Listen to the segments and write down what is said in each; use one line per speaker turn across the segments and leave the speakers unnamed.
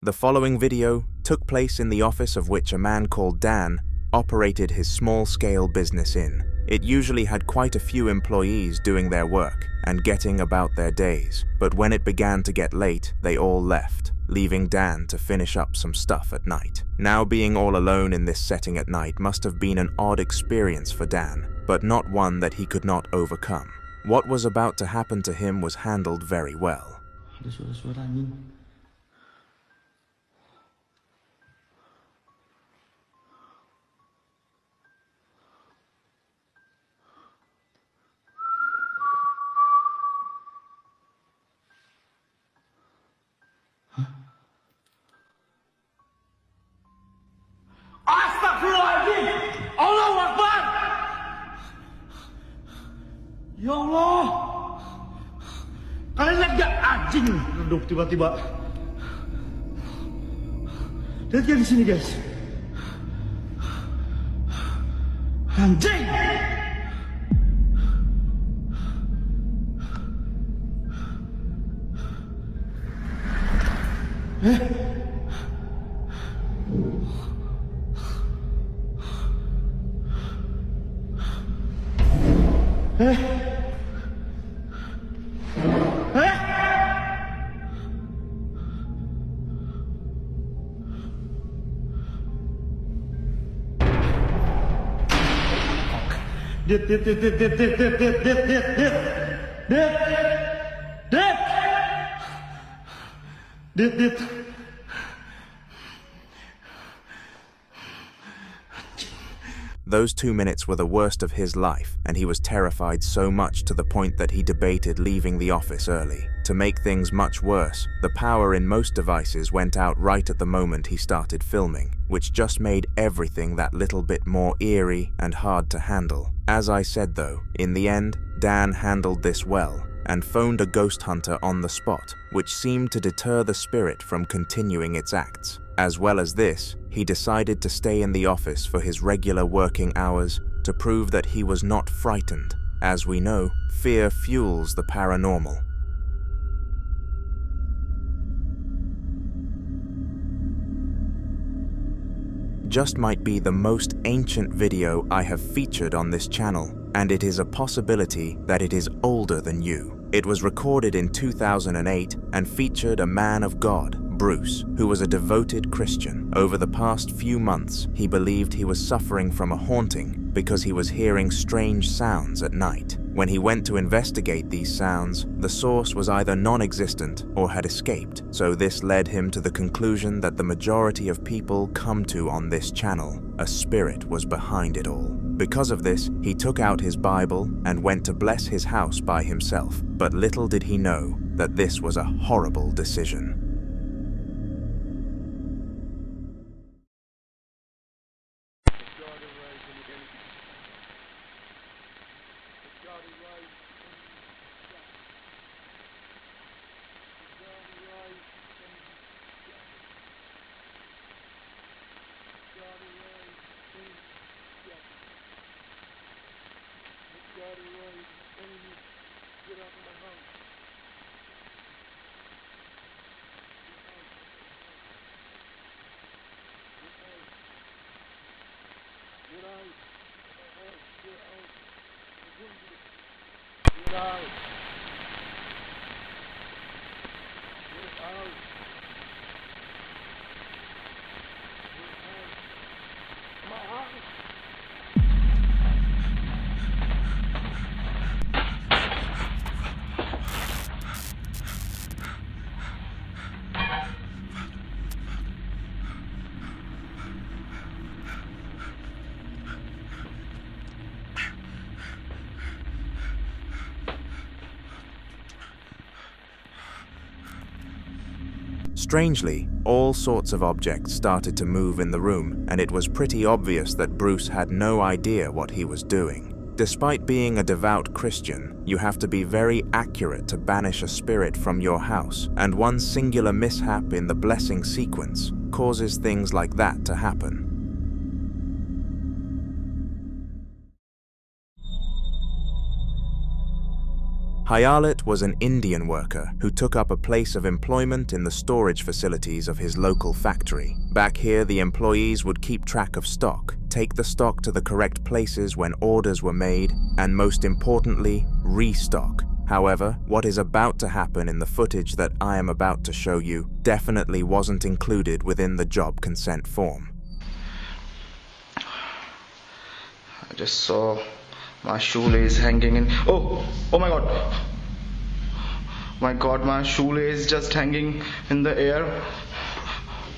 The following video took place in the office of which a man called Dan operated his small-scale business in. It usually had quite a few employees doing their work and getting about their days, but when it began to get late, they all left, leaving Dan to finish up some stuff at night. Now, being all alone in this setting at night must have been an odd experience for Dan, but not one that he could not overcome. What was about to happen to him was handled very well.
Ada suara-suara anjing. Astagfirullahaladzim! Allahu Akbar! Ya Allah! Kalian lihat gak anjing redup tiba-tiba? Lihat ya di sini guys. Anjing! Dit.
Those 2 minutes were the worst of his life, and he was terrified so much to the point that he debated leaving the office early. To make things much worse, the power in most devices went out right at the moment he started filming, which just made everything that little bit more eerie and hard to handle. As I said though, in the end, Dan handled this well, and phoned a ghost hunter on the spot, which seemed to deter the spirit from continuing its acts. As well as this, he decided to stay in the office for his regular working hours to prove that he was not frightened. As we know, fear fuels the paranormal. Just might be the most ancient video I have featured on this channel, and it is a possibility that it is older than you. It was recorded in 2008 and featured a man of God, Bruce, who was a devoted Christian. Over the past few months, he believed he was suffering from a haunting because he was hearing strange sounds at night. When he went to investigate these sounds, the source was either non-existent or had escaped, so this led him to the conclusion that the majority of people come to on this channel. A spirit was behind it all. Because of this, he took out his Bible and went to bless his house by himself, but little did he know that this was a horrible decision. Strangely, all sorts of objects started to move in the room, and it was pretty obvious that Bruce had no idea what he was doing. Despite being a devout Christian, you have to be very accurate to banish a spirit from your house, and one singular mishap in the blessing sequence causes things like that to happen. Hayalet was an Indian worker who took up a place of employment in the storage facilities of his local factory. Back here, the employees would keep track of stock, take the stock to the correct places when orders were made, and most importantly, restock. However, what is about to happen in the footage that I am about to show you definitely wasn't included within the job consent form.
I just saw my shoelace hanging in. Oh my god. My god, my shoelace just hanging in the air.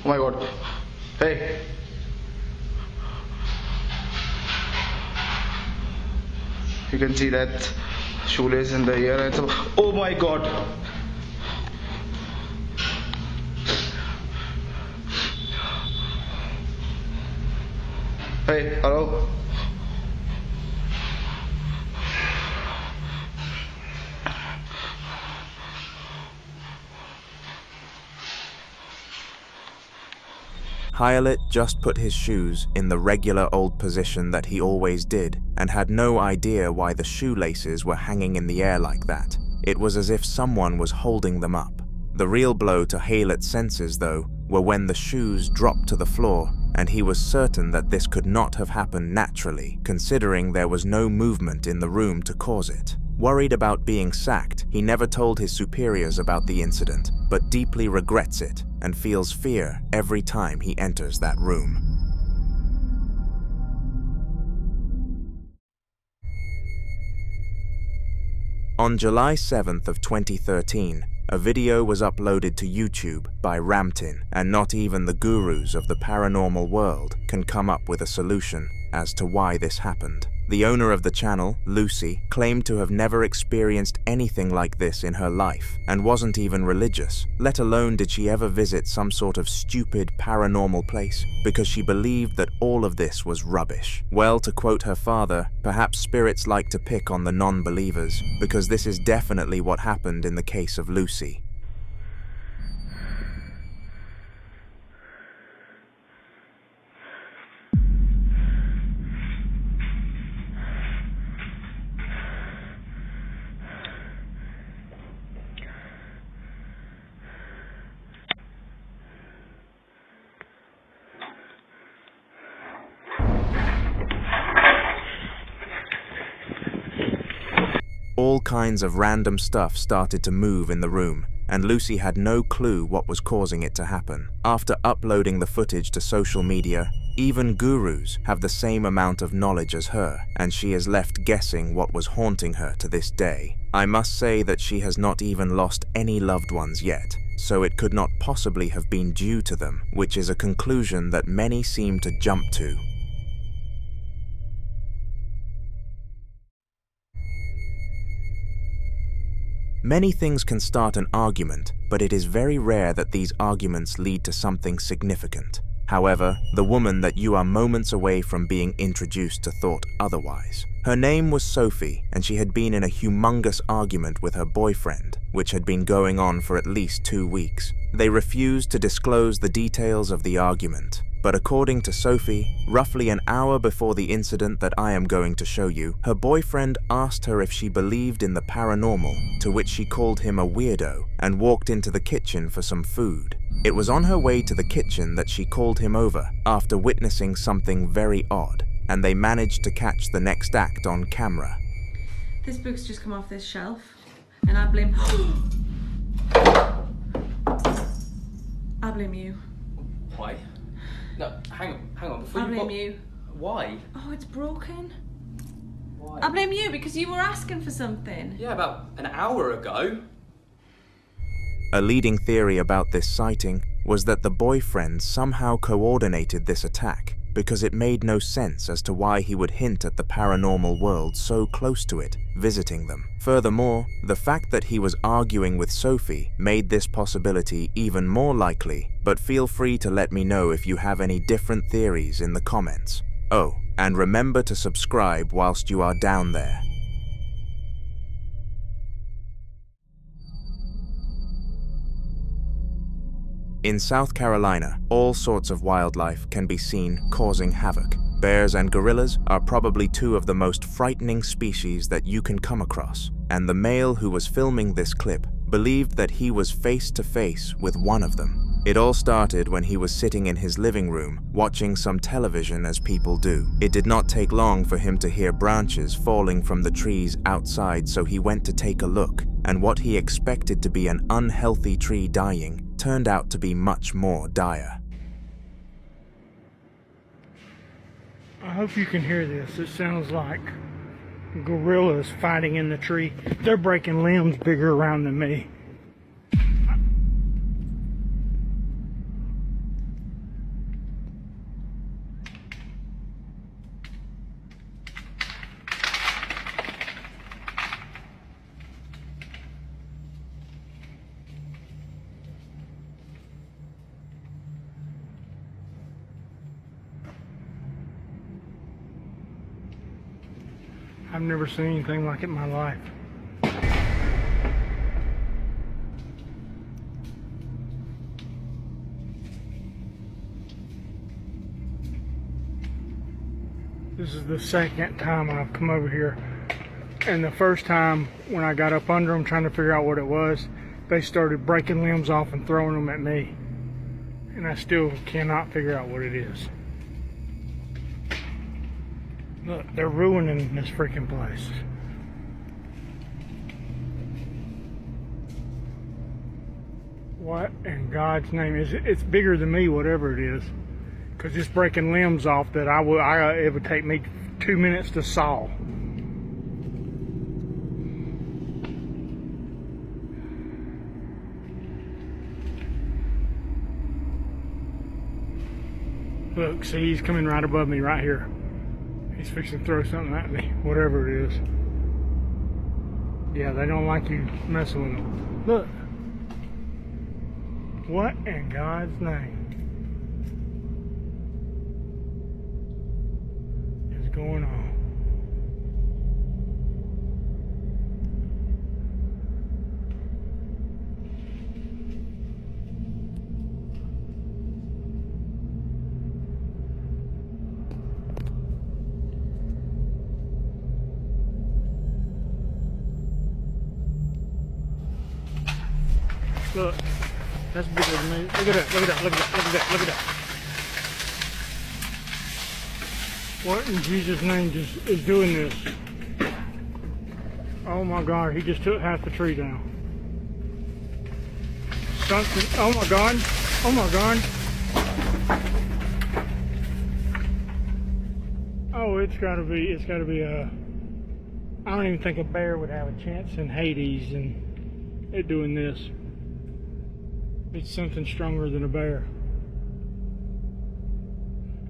Oh my god. Hey. You can see that shoelace in the air. And oh my god. Hey, hello.
Hayalet just put his shoes in the regular old position that he always did and had no idea why the shoelaces were hanging in the air like that. It was as if someone was holding them up. The real blow to Hayalet's senses, though, were when the shoes dropped to the floor, and he was certain that this could not have happened naturally, considering there was no movement in the room to cause it. Worried about being sacked, he never told his superiors about the incident, but deeply regrets it and feels fear every time he enters that room. On July 7th of 2013, a video was uploaded to YouTube by Ramtin, and not even the gurus of the paranormal world can come up with a solution as to why this happened. The owner of the channel, Lucy, claimed to have never experienced anything like this in her life and wasn't even religious, let alone did she ever visit some sort of stupid paranormal place, because she believed that all of this was rubbish. Well, to quote her father, perhaps spirits like to pick on the non-believers, because this is definitely what happened in the case of Lucy. All kinds of random stuff started to move in the room, and Lucy had no clue what was causing it to happen. After uploading the footage to social media, even gurus have the same amount of knowledge as her, and she is left guessing what was haunting her to this day. I must say that she has not even lost any loved ones yet, so it could not possibly have been due to them, which is a conclusion that many seem to jump to. Many things can start an argument, but it is very rare that these arguments lead to something significant. However, the woman that you are moments away from being introduced to thought otherwise. Her name was Sophie, and she had been in a humongous argument with her boyfriend, which had been going on for at least 2 weeks. They refused to disclose the details of the argument. But according to Sophie, roughly an hour before the incident that I am going to show you, her boyfriend asked her if she believed in the paranormal, to which she called him a weirdo and walked into the kitchen for some food. It was on her way to the kitchen that she called him over after witnessing something very odd, and they managed to catch the next act on camera.
This book's just come off this shelf, and I blame you.
Why? No, hang on. Before
I blame you.
Why?
Oh, it's broken.
Why?
I blame you because you were asking for something.
Yeah, about an hour ago.
A leading theory about this sighting was that the boyfriend somehow coordinated this attack, because it made no sense as to why he would hint at the paranormal world so close to it, visiting them. Furthermore, the fact that he was arguing with Sophie made this possibility even more likely, but feel free to let me know if you have any different theories in the comments. Oh, and remember to subscribe whilst you are down there. In South Carolina, all sorts of wildlife can be seen causing havoc. Bears and gorillas are probably two of the most frightening species that you can come across, and the male who was filming this clip believed that he was face to face with one of them. It all started when he was sitting in his living room watching some television as people do. It did not take long for him to hear branches falling from the trees outside, so he went to take a look, and what he expected to be an unhealthy tree dying turned out to be much more dire.
I hope you can hear this. It sounds like gorillas fighting in the tree. They're breaking limbs bigger around than me. I've never seen anything like it in my life. This is the second time I've come over here. And the first time when I got up under them trying to figure out what it was, they started breaking limbs off and throwing them at me. And I still cannot figure out what it is. Look, they're ruining this freaking place. What in God's name is it? It's bigger than me, whatever it is. Because it's breaking limbs off that it would take me 2 minutes to saw. Look, see, he's coming right above me right here. He's fixing to throw something at me, whatever it is. Yeah, they don't like you messing with them. Look. What in God's name is going on? Look, that's bigger than me. Look at that, look at that, look at that, look at that, look at that. What in Jesus' name is doing this? Oh my God, he just took half the tree down. Something, oh my God, oh my God. Oh, it's gotta be I don't even think a bear would have a chance in Hades and it doing this. It's something stronger than a bear.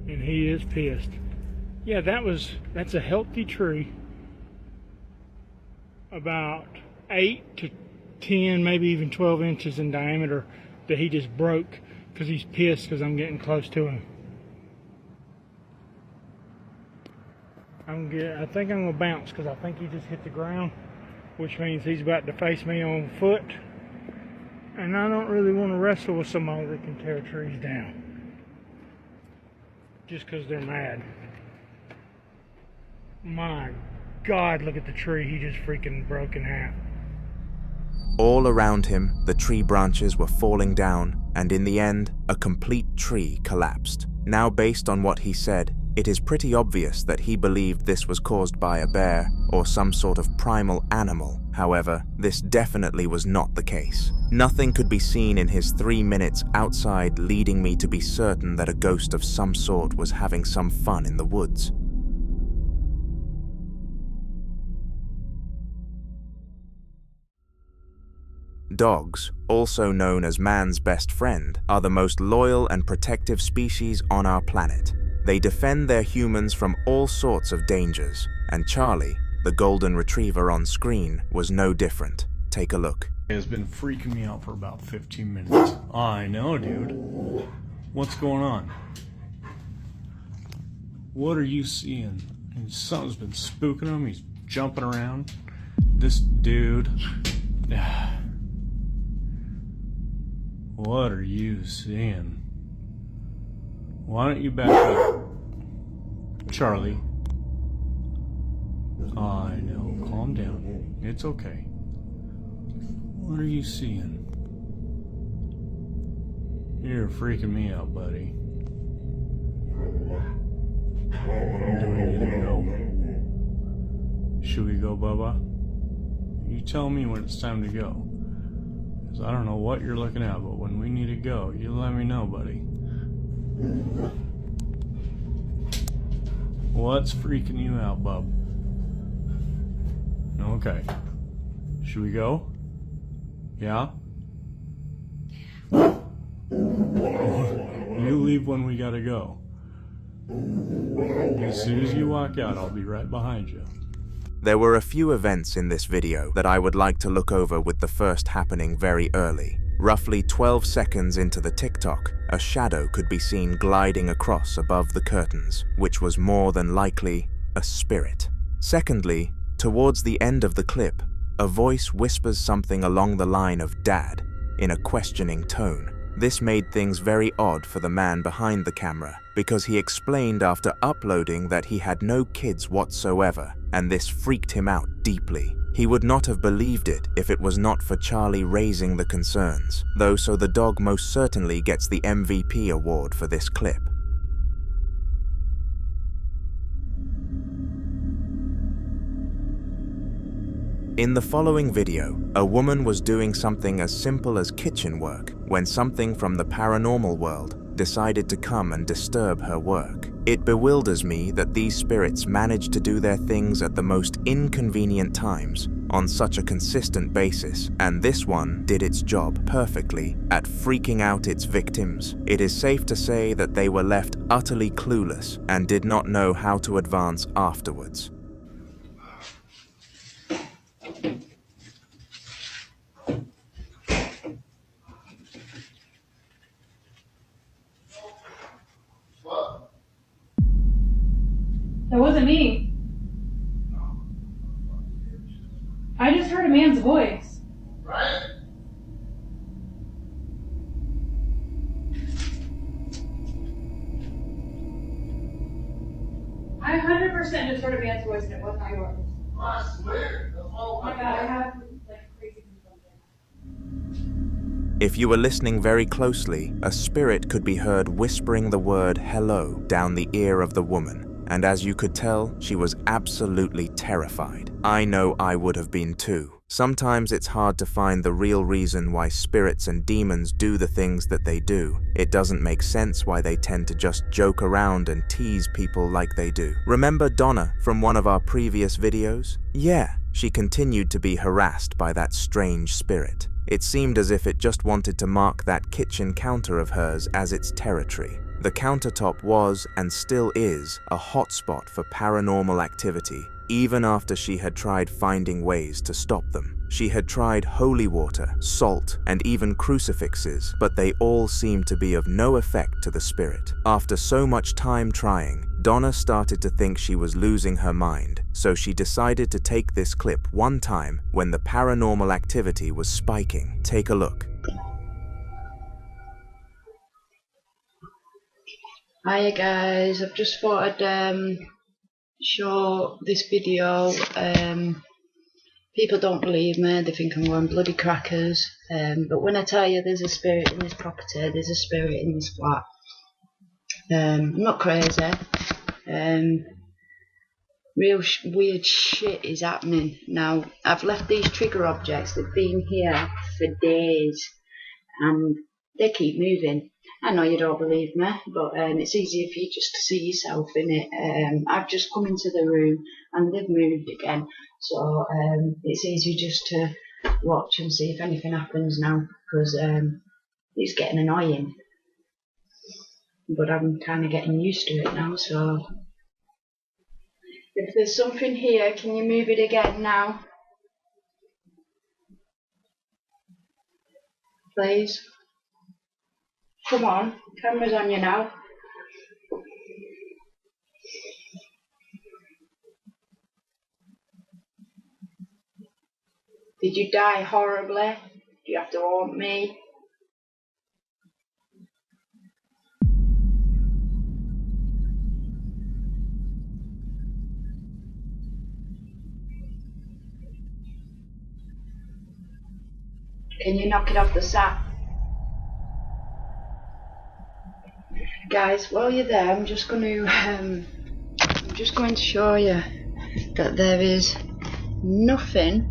And he is pissed. Yeah, that's a healthy tree. About 8 to 10, maybe even 12 inches in diameter that he just broke because he's pissed because I'm getting close to him. I think I'm gonna bounce because I think he just hit the ground, which means he's about to face me on foot. And I don't really want to wrestle with somebody that can tear trees down. Just because they're mad. My God, look at the tree. He just freaking broke in half.
All around him, the tree branches were falling down, and in the end, a complete tree collapsed. Now, based on what he said, it is pretty obvious that he believed this was caused by a bear or some sort of primal animal. However, this definitely was not the case. Nothing could be seen in his 3 minutes outside, leading me to be certain that a ghost of some sort was having some fun in the woods. Dogs, also known as man's best friend, are the most loyal and protective species on our planet. They defend their humans from all sorts of dangers, and Charlie, the golden retriever on screen, was no different. Take a look.
It has been freaking me out for about 15 minutes. I know, dude. What's going on? What are you seeing? Something's been spooking him. He's jumping around. This dude. What are you seeing? Why don't you back up? Charlie. I know. Calm down. It's okay. What are you seeing? You're freaking me out, buddy. Do we need to go? Should we go, Bubba? You tell me when it's time to go. Because I don't know what you're looking at, but when we need to go, you let me know, buddy. What's freaking you out, bub? Okay. Should we go? Yeah? You leave when we gotta go. As soon as you walk out, I'll be right behind you.
There were a few events in this video that I would like to look over, with the first happening very early. Roughly 12 seconds into the TikTok, a shadow could be seen gliding across above the curtains, which was more than likely a spirit. Secondly, towards the end of the clip, a voice whispers something along the line of "Dad" in a questioning tone. This made things very odd for the man behind the camera, because he explained after uploading that he had no kids whatsoever, and this freaked him out deeply. He would not have believed it if it was not for Charlie raising the concerns, though, so the dog most certainly gets the MVP award for this clip. In the following video, a woman was doing something as simple as kitchen work when something from the paranormal world decided to come and disturb her work. It bewilders me that these spirits manage to do their things at the most inconvenient times on such a consistent basis, and this one did its job perfectly at freaking out its victims. It is safe to say that they were left utterly clueless and did not know how to advance afterwards.
That wasn't me. I just heard a man's voice.
Right?
I 100% just heard a man's voice and it was not yours.
I swear.
Oh my god, I have like crazy consumption.
If you were listening very closely, a spirit could be heard whispering the word "hello" down the ear of the woman. And as you could tell, she was absolutely terrified. I know I would have been too. Sometimes it's hard to find the real reason why spirits and demons do the things that they do. It doesn't make sense why they tend to just joke around and tease people like they do. Remember Donna from one of our previous videos? Yeah, she continued to be harassed by that strange spirit. It seemed as if it just wanted to mark that kitchen counter of hers as its territory. The countertop was, and still is, a hotspot for paranormal activity, even after she had tried finding ways to stop them. She had tried holy water, salt, and even crucifixes, but they all seemed to be of no effect to the spirit. After so much time trying, Donna started to think she was losing her mind, so she decided to take this clip one time when the paranormal activity was spiking. Take a look.
Hiya guys, I've just thought I'd show this video. People don't believe me, they think I'm going bloody crackers, but when I tell you there's a spirit in this property, there's a spirit in this flat. I'm not crazy. Real weird shit is happening. Now, I've left these trigger objects, they've been here for days and they keep moving. I know you don't believe me, but it's easier for you just to see yourself in it. I've just come into the room and they've moved again, so it's easier just to watch and see if anything happens now, because it's getting annoying. But I'm kind of getting used to it now, so if there's something here, can you move it again now? Please? Come on, camera's on you now. Did you die horribly? Do you have to haunt me? Can you knock it off the sat? Guys, while you're there, I'm just going to show you that there is nothing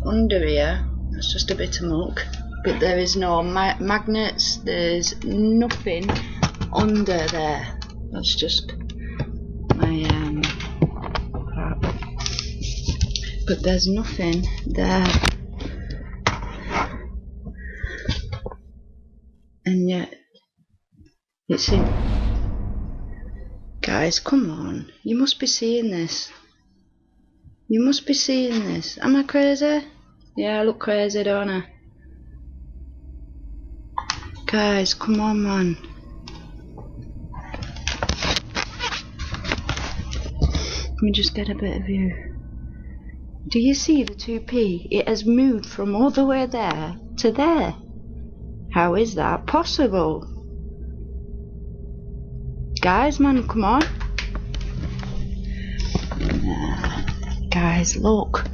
under here. That's just a bit of muck. But there is no magnets. There's nothing under there. That's just my crap. But there's nothing there. And yet it's in. Guys, come on. You must be seeing this. You must be seeing this. Am I crazy? Yeah, I look crazy, don't I? Guys, come on, man. Let me just get a bit of view. Do you see the 2p? It has moved from all the way there to there. How is that possible? Guys, man, come on. Guys, look.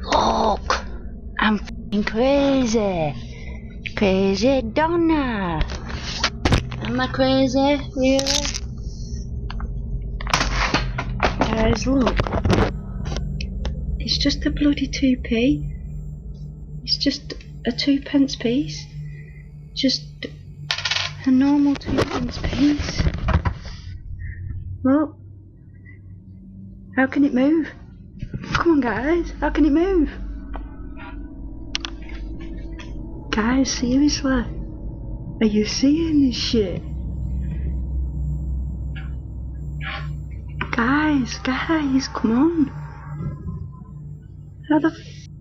Look. I'm f***ing crazy. Crazy Donna. Am I crazy? Really? Guys, look. It's just a bloody 2p. It's just a 2p piece. Just a normal 2p piece. Look. How can it move? Come on, guys. How can it move? Guys, seriously. Are you seeing this shit? Guys, come on. How the f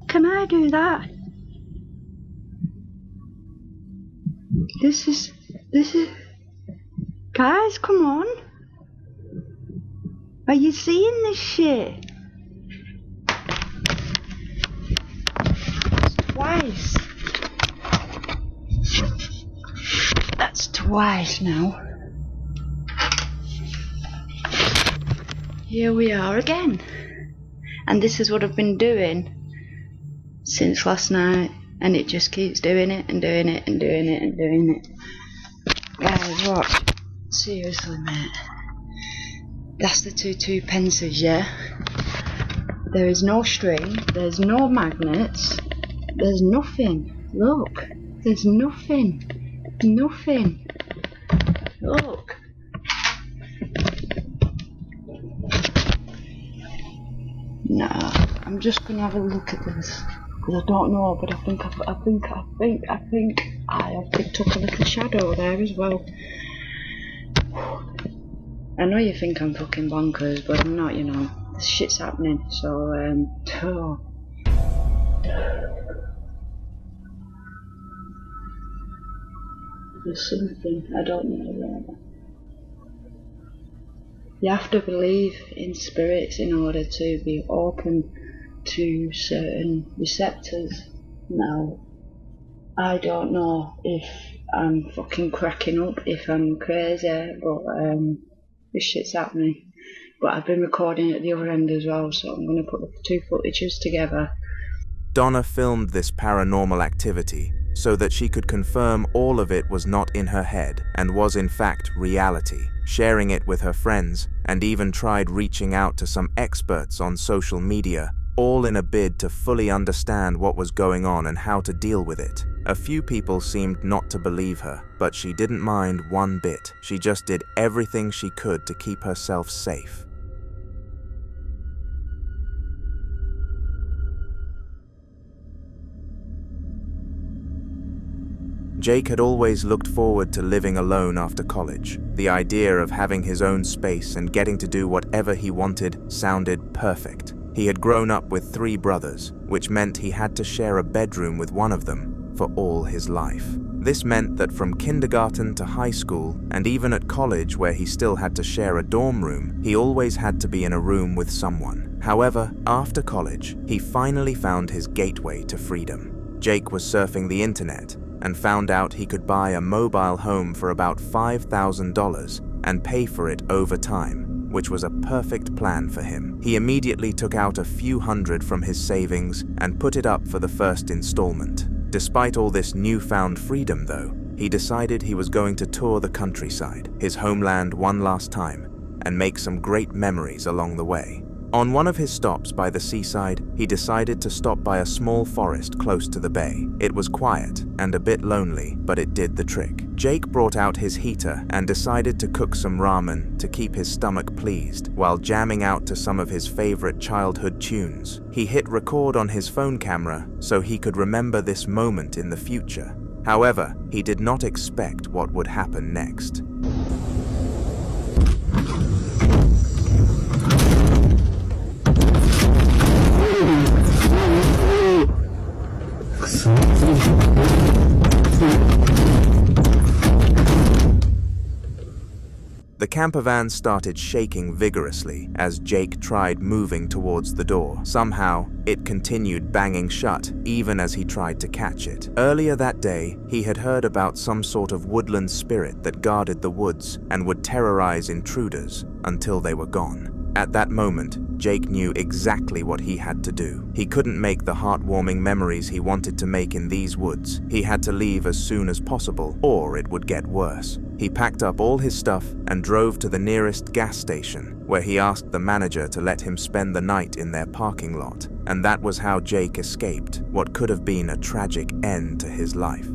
can I do that? This is... Guys, come on. Are you seeing this shit? That's twice. That's twice now. Here we are again. And this is what I've been doing since last night. And it just keeps doing it and doing it and doing it and doing it. Guys, watch. Seriously, mate. That's the two pences, yeah? There is no string, there's no magnets, there's nothing. Look, there's nothing. Nothing. Look. Nah, I'm just gonna have a look at this. Because I don't know, but I think I have picked up a little shadow there as well. I know you think I'm fucking bonkers, but I'm not, you know. This shit's happening, so, there's something, I don't know. You have to believe in spirits in order to be open to certain receptors. Now, I don't know if I'm fucking cracking up, if I'm crazy, but this shit's happening. But I've been recording at the other end as well, so I'm going to put the two footages together.
Donna filmed this paranormal activity so that she could confirm all of it was not in her head and was in fact reality, sharing it with her friends, and even tried reaching out to some experts on social media, all in a bid to fully understand what was going on and how to deal with it. A few people seemed not to believe her, but she didn't mind one bit. She just did everything she could to keep herself safe. Jake had always looked forward to living alone after college. The idea of having his own space and getting to do whatever he wanted sounded perfect. He had grown up with 3 brothers, which meant he had to share a bedroom with one of them for all his life. This meant that from kindergarten to high school, and even at college where he still had to share a dorm room, he always had to be in a room with someone. However, after college, he finally found his gateway to freedom. Jake was surfing the internet and found out he could buy a mobile home for about $5,000 and pay for it over time, which was a perfect plan for him. He immediately took out a few hundred from his savings and put it up for the first installment. Despite all this newfound freedom though, he decided he was going to tour the countryside, his homeland one last time, and make some great memories along the way. On one of his stops by the seaside, he decided to stop by a small forest close to the bay. It was quiet and a bit lonely, but it did the trick. Jake brought out his heater and decided to cook some ramen to keep his stomach pleased, while jamming out to some of his favorite childhood tunes. He hit record on his phone camera so he could remember this moment in the future. However, he did not expect what would happen next. The camper van started shaking vigorously as Jake tried moving towards the door. Somehow, it continued banging shut, even as he tried to catch it. Earlier that day, he had heard about some sort of woodland spirit that guarded the woods and would terrorize intruders until they were gone. At that moment, Jake knew exactly what he had to do. He couldn't make the heartwarming memories he wanted to make in these woods. He had to leave as soon as possible, or it would get worse. He packed up all his stuff and drove to the nearest gas station, where he asked the manager to let him spend the night in their parking lot. And that was how Jake escaped what could have been a tragic end to his life.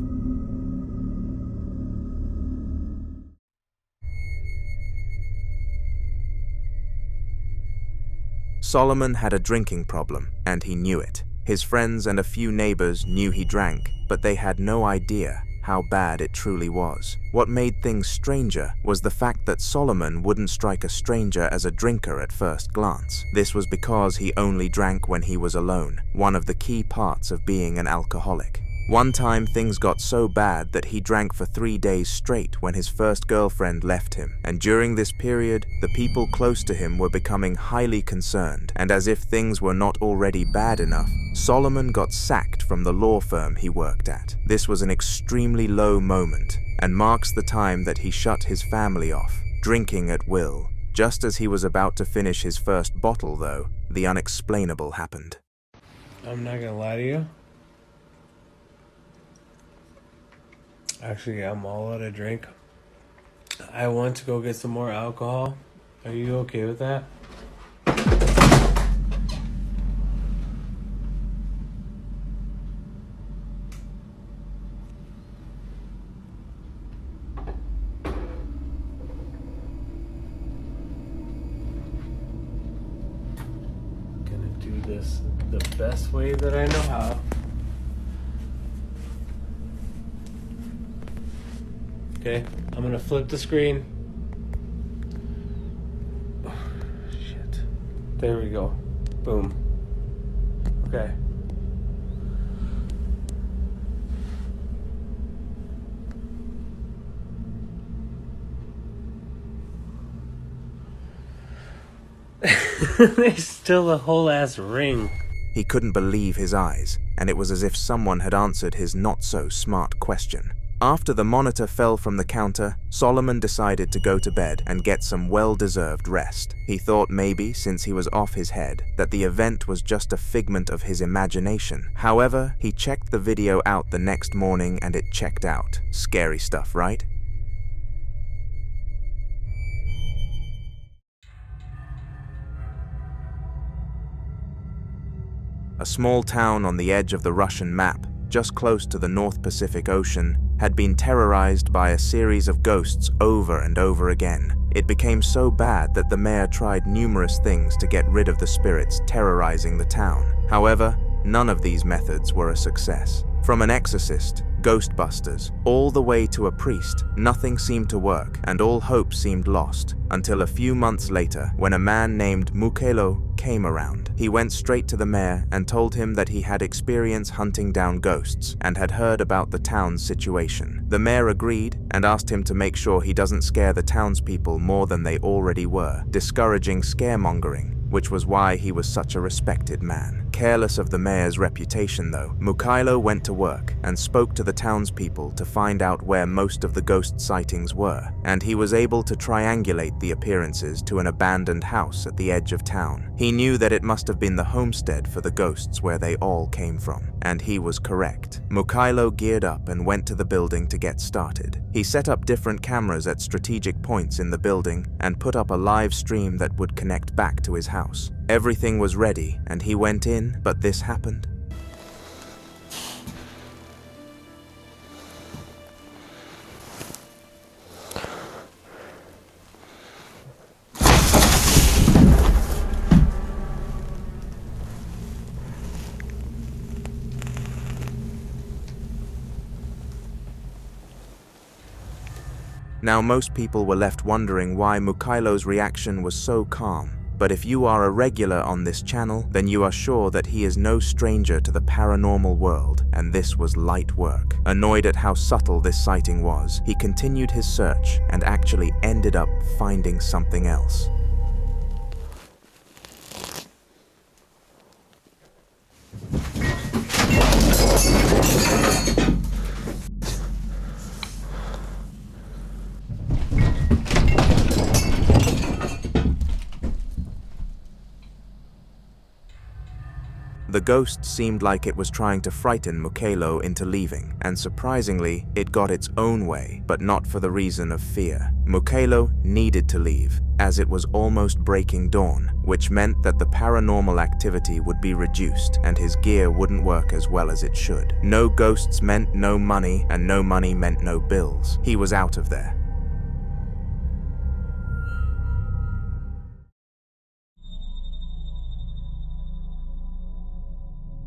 Solomon had a drinking problem, and he knew it. His friends and a few neighbors knew he drank, but they had no idea how bad it truly was. What made things stranger was the fact that Solomon wouldn't strike a stranger as a drinker at first glance. This was because he only drank when he was alone, one of the key parts of being an alcoholic. One time things got so bad that he drank for 3 days straight when his first girlfriend left him, and during this period, the people close to him were becoming highly concerned, and as if things were not already bad enough, Solomon got sacked from the law firm he worked at. This was an extremely low moment, and marks the time that he shut his family off, drinking at will. Just as he was about to finish his first bottle though, the unexplainable happened.
I'm not gonna lie to you. Actually, I'm all out of drink. I want to go get some more alcohol. Are you okay with that? Gonna do this the best way that I know how. Okay, I'm gonna flip the screen. Oh, shit. There we go. Boom. Okay. There's still a whole ass ring.
He couldn't believe his eyes, and it was as if someone had answered his not-so-smart question. After the monitor fell from the counter, Solomon decided to go to bed and get some well-deserved rest. He thought maybe, since he was off his head, that the event was just a figment of his imagination. However, he checked the video out the next morning and it checked out. Scary stuff, right? A small town on the edge of the Russian map, just close to the North Pacific Ocean, had been terrorized by a series of ghosts over and over again. It became so bad that the mayor tried numerous things to get rid of the spirits terrorizing the town. However, none of these methods were a success. From an exorcist, ghostbusters, all the way to a priest, nothing seemed to work, and all hope seemed lost, until a few months later, when a man named Mukelo came around. He went straight to the mayor and told him that he had experience hunting down ghosts and had heard about the town's situation. The mayor agreed and asked him to make sure he doesn't scare the townspeople more than they already were, discouraging scaremongering, which was why he was such a respected man. Careless of the mayor's reputation though, Mikhailo went to work and spoke to the townspeople to find out where most of the ghost sightings were, and he was able to triangulate the appearances to an abandoned house at the edge of town. He knew that it must have been the homestead for the ghosts where they all came from, and he was correct. Mikhailo geared up and went to the building to get started. He set up different cameras at strategic points in the building and put up a live stream that would connect back to his house. Everything was ready and he went in, but this happened. Now most people were left wondering why Mikhailo's reaction was so calm. But if you are a regular on this channel, then you are sure that he is no stranger to the paranormal world, and this was light work. Annoyed at how subtle this sighting was, he continued his search and actually ended up finding something else. The ghost seemed like it was trying to frighten Mikhailo into leaving, and surprisingly, it got its own way, but not for the reason of fear. Mikhailo needed to leave, as it was almost breaking dawn, which meant that the paranormal activity would be reduced and his gear wouldn't work as well as it should. No ghosts meant no money, and no money meant no bills. He was out of there.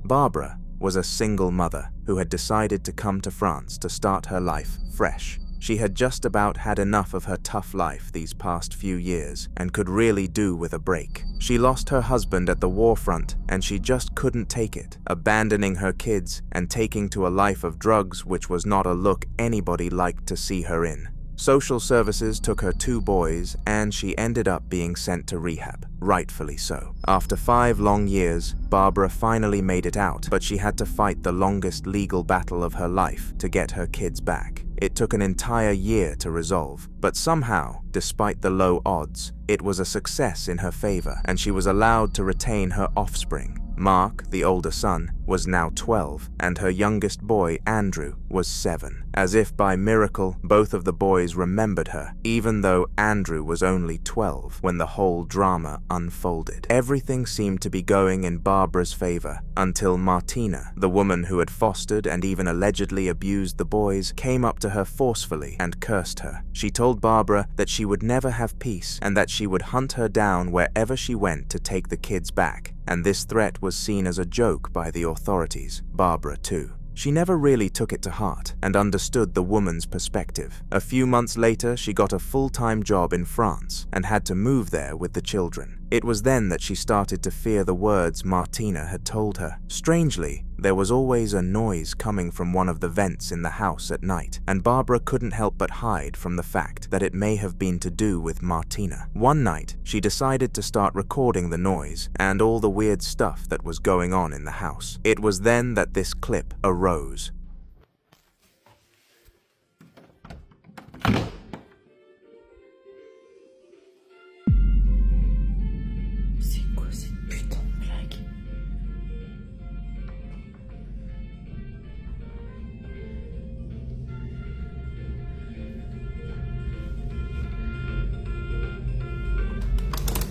Barbara was a single mother who had decided to come to France to start her life fresh. She had just about had enough of her tough life these past few years and could really do with a break. She lost her husband at the war front and she just couldn't take it, abandoning her kids and taking to a life of drugs, which was not a look anybody liked to see her in. Social services took her 2 boys and she ended up being sent to rehab, rightfully so. After 5 long years, Barbara finally made it out, but she had to fight the longest legal battle of her life to get her kids back. It took an entire year to resolve, but somehow, despite the low odds, it was a success in her favor and she was allowed to retain her offspring. Mark, the older son, was now 12, and her youngest boy, Andrew, was 7. As if by miracle, both of the boys remembered her, even though Andrew was only 12 when the whole drama unfolded. Everything seemed to be going in Barbara's favor, until Martina, the woman who had fostered and even allegedly abused the boys, came up to her forcefully and cursed her. She told Barbara that she would never have peace, and that she would hunt her down wherever she went to take the kids back. And this threat was seen as a joke by the authorities, Barbara too. She never really took it to heart and understood the woman's perspective. A few months later, she got a full-time job in France and had to move there with the children. It was then that she started to fear the words Martina had told her. Strangely, there was always a noise coming from one of the vents in the house at night, and Barbara couldn't help but hide from the fact that it may have been to do with Martina. One night, she decided to start recording the noise and all the weird stuff that was going on in the house. It was then that this clip arose.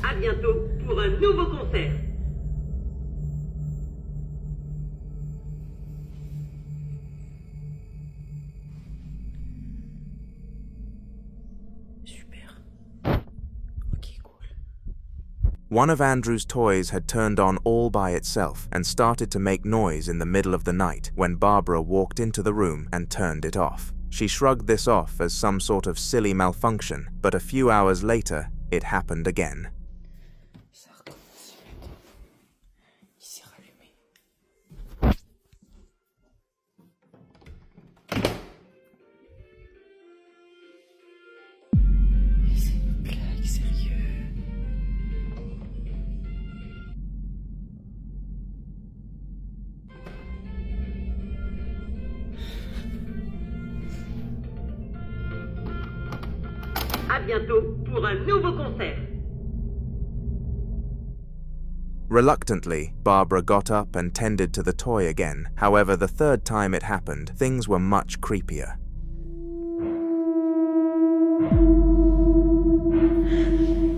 À bientôt pour un nouveau concert.
Super. Ok, cool.
One of Andrew's toys had turned on all by itself and started to make noise in the middle of the night when Barbara walked into the room and turned it off. She shrugged this off as some sort of silly malfunction, but a few hours later, it happened again.
bientôt pour un nouveau concert.
Reluctantly, Barbara got up and tended to the toy again. However, the third time it happened, things were much creepier.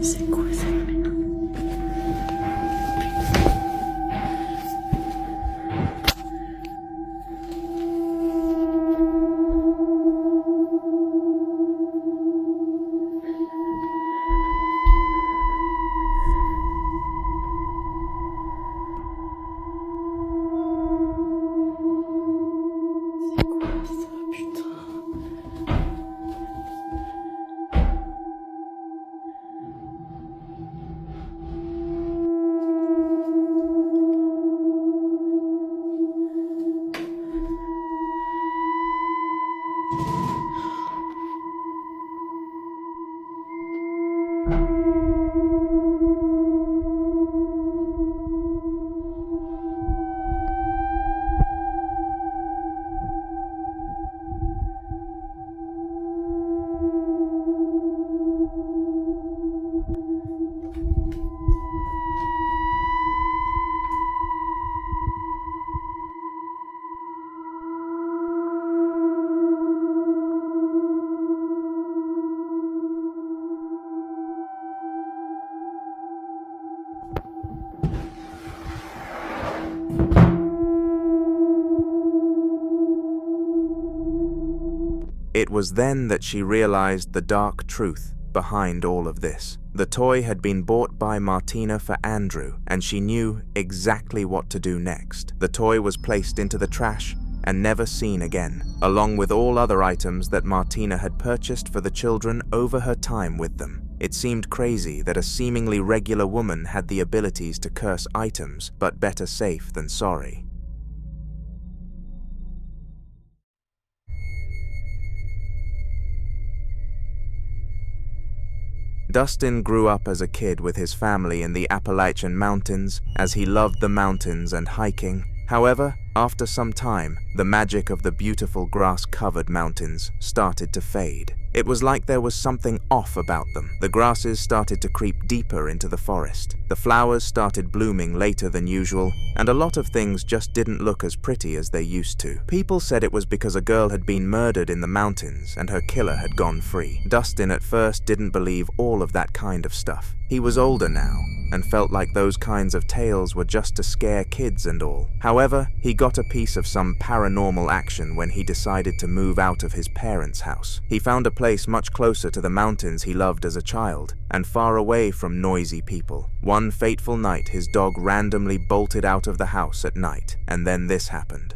C'est quoi cette merde?
It was then that she realized the dark truth behind all of this. The toy had been bought by Martina for Andrew, and she knew exactly what to do next. The toy was placed into the trash and never seen again, along with all other items that Martina had purchased for the children over her time with them. It seemed crazy that a seemingly regular woman had the abilities to curse items, but better safe than sorry. Dustin grew up as a kid with his family in the Appalachian Mountains, as he loved the mountains and hiking. However, after some time, the magic of the beautiful grass-covered mountains started to fade. It was like there was something off about them. The grasses started to creep deeper into the forest. The flowers started blooming later than usual, and a lot of things just didn't look as pretty as they used to. People said it was because a girl had been murdered in the mountains and her killer had gone free. Dustin at first didn't believe all of that kind of stuff. He was older now, and felt like those kinds of tales were just to scare kids and all. However, he got a piece of some paranormal action when he decided to move out of his parents' house. He found a place much closer to the mountains he loved as a child, and far away from noisy people. One fateful night, his dog randomly bolted out of the house at night, and then this happened.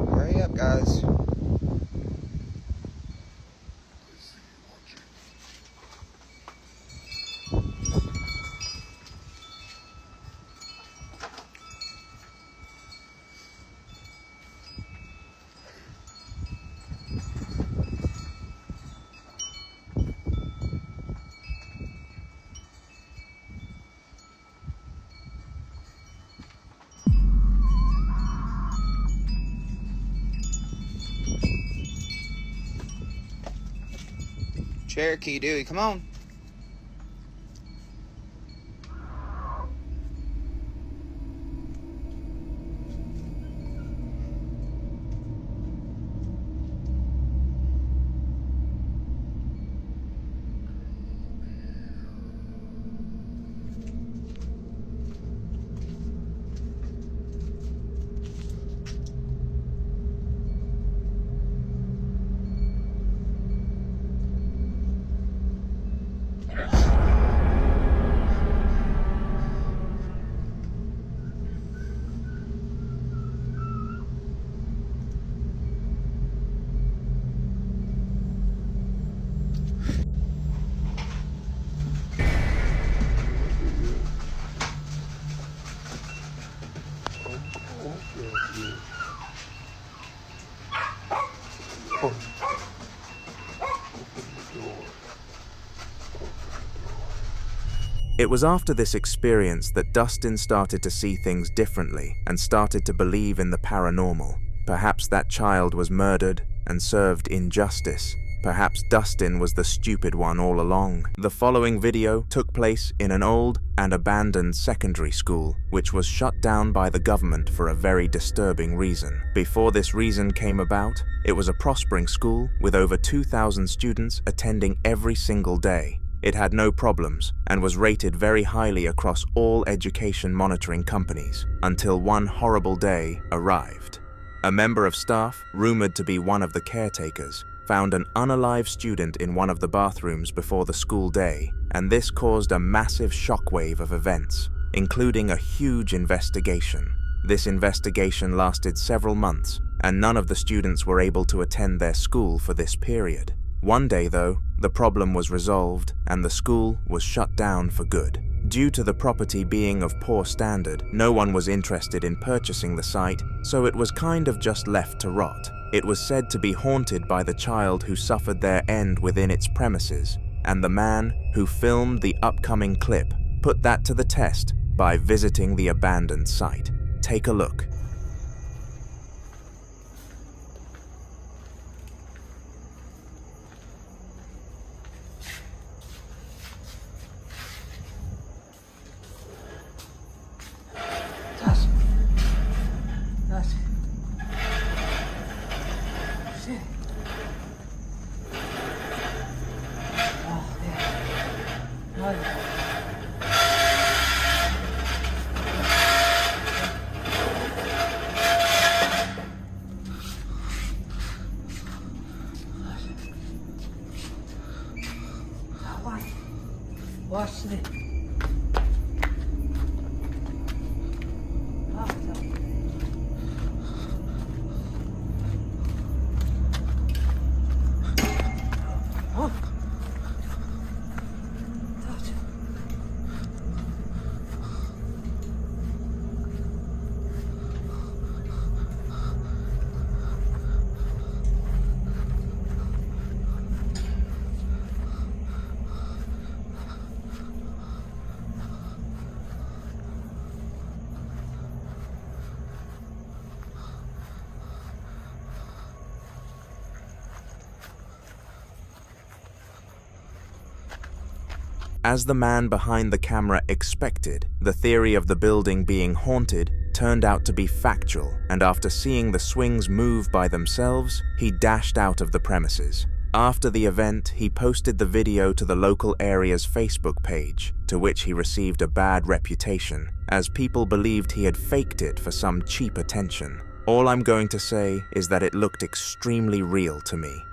Hurry up, guys. Cherokee, Dewey, come on.
It was after this experience that Dustin started to see things differently and started to believe in the paranormal. Perhaps that child was murdered and served injustice. Perhaps Dustin was the stupid one all along. The following video took place in an old and abandoned secondary school, which was shut down by the government for a very disturbing reason. Before this reason came about, it was a prospering school with over 2,000 students attending every single day. It had no problems and was rated very highly across all education monitoring companies until one horrible day arrived. A member of staff, rumored to be one of the caretakers, found an unalive student in one of the bathrooms before the school day, and this caused a massive shockwave of events, including a huge investigation. This investigation lasted several months, and none of the students were able to attend their school for this period. One day, though, the problem was resolved and the school was shut down for good. Due to the property being of poor standard, no one was interested in purchasing the site, so it was kind of just left to rot. It was said to be haunted by the child who suffered their end within its premises, and the man who filmed the upcoming clip put that to the test by visiting the abandoned site. Take a look.
Właśnie.
As the man behind the camera expected, the theory of the building being haunted turned out to be factual, and after seeing the swings move by themselves, he dashed out of the premises. After the event, he posted the video to the local area's Facebook page, to which he received a bad reputation, as people believed he had faked it for some cheap attention. All I'm going to say is that it looked extremely real to me.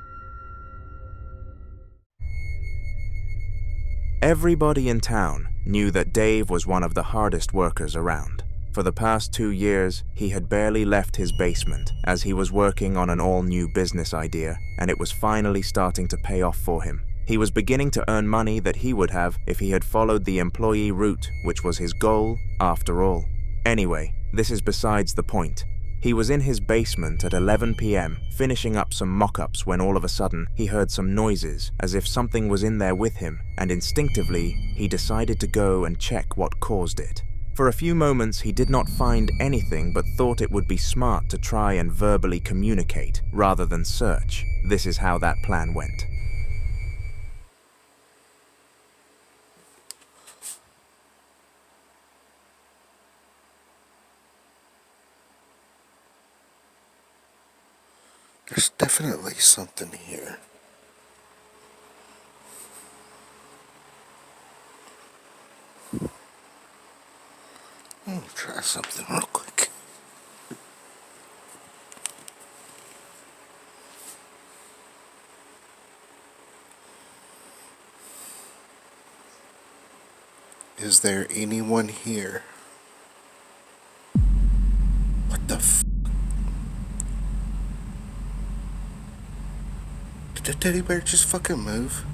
Everybody in town knew that Dave was one of the hardest workers around. For the past 2 years, he had barely left his basement as he was working on an all-new business idea, and it was finally starting to pay off for him. He was beginning to earn money that he would have if he had followed the employee route, which was his goal after all. Anyway, this is besides the point. He was in his basement at 11 p.m. finishing up some mock-ups when all of a sudden he heard some noises as if something was in there with him, and instinctively he decided to go and check what caused it. For a few moments he did not find anything but thought it would be smart to try and verbally communicate rather than search. This is how that plan went.
There's definitely something here. I'll try something real quick. Is there anyone here? What the f? Did the teddy bear just fucking move?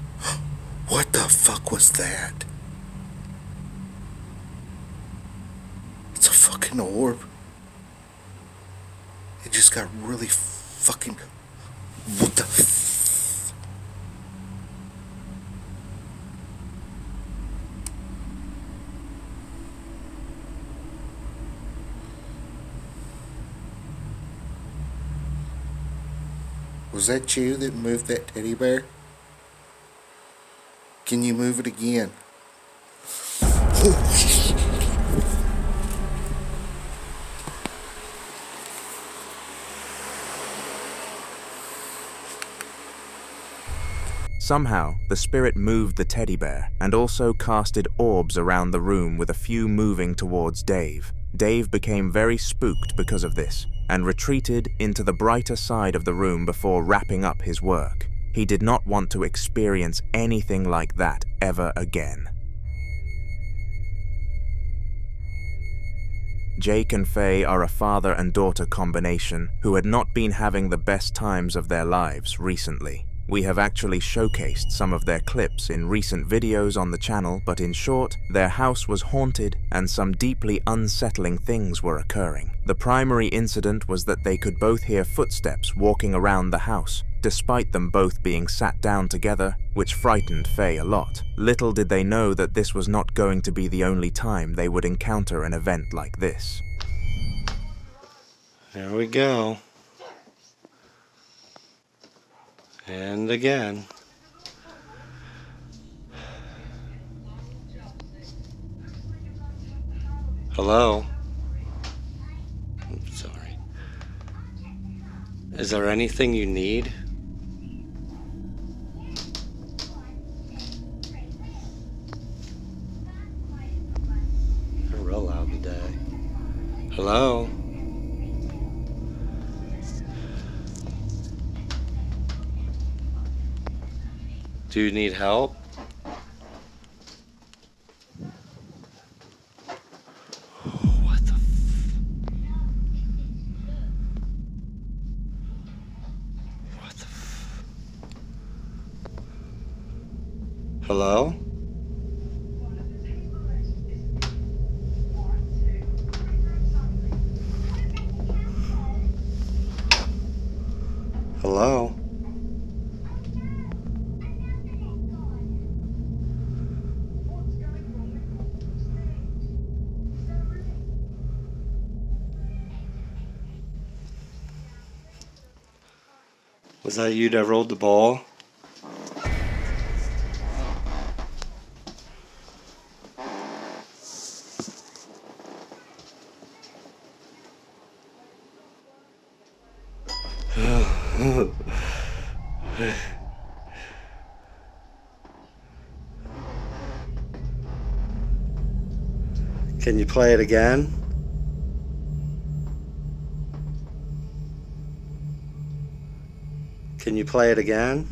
What the fuck was that? It's a fucking orb. It just got really fucking... What the Was that you that moved that teddy bear? Can you move it again?
Somehow, the spirit moved the teddy bear and also casted orbs around the room with a few moving towards Dave. Dave became very spooked because of this and retreated into the brighter side of the room before wrapping up his work. He did not want to experience anything like that ever again. Jake and Faye are a father and daughter combination who had not been having the best times of their lives recently. We have actually showcased some of their clips in recent videos on the channel, but in short, their house was haunted and some deeply unsettling things were occurring. The primary incident was that they could both hear footsteps walking around the house, despite them both being sat down together, which frightened Faye a lot. Little did they know that this was not going to be the only time they would encounter an event like this.
There we go. And again. Hello? I'm sorry. Is there anything you need? They're real loud today. Hello? Do you need help? What the What the Hello? Hello? Was that you that rolled the ball? Can you play it again? Can you play it again?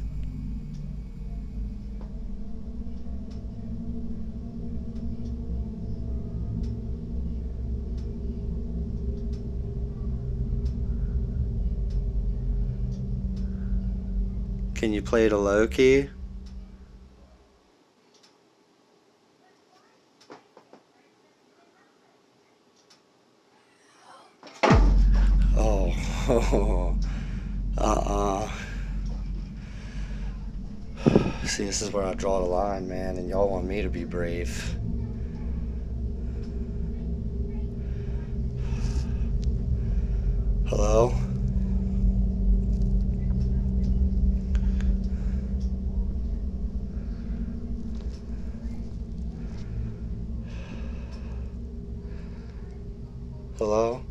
Can you play it a low key? Oh, See, this is where I draw the line, man, and y'all want me to be brave. Hello? Hello?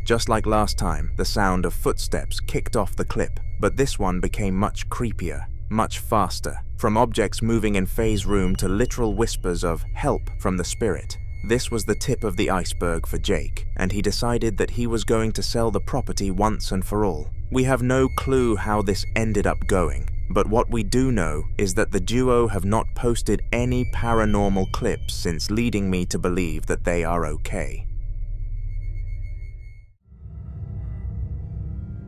Just like last time, the sound of footsteps kicked off the clip, but this one became much creepier, much faster, from objects moving in Faye's room to literal whispers of help from the spirit. This was the tip of the iceberg for Jake, and he decided that he was going to sell the property once and for all. We have no clue how this ended up going, but what we do know is that the duo have not posted any paranormal clips since, leading me to believe that they are okay.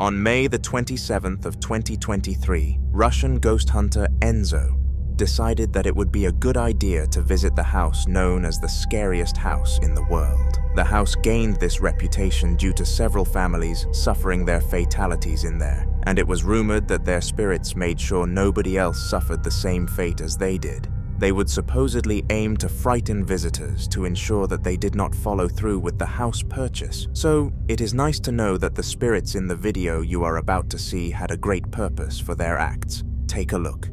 On May the 27th of 2023, Russian ghost hunter Enzo decided that it would be a good idea to visit the house known as the scariest house in the world. The house gained this reputation due to several families suffering their fatalities in there, and it was rumored that their spirits made sure nobody else suffered the same fate as they did. They would supposedly aim to frighten visitors to ensure that they did not follow through with the house purchase. So, it is nice to know that the spirits in the video you are about to see had a great purpose for their acts. Take a look.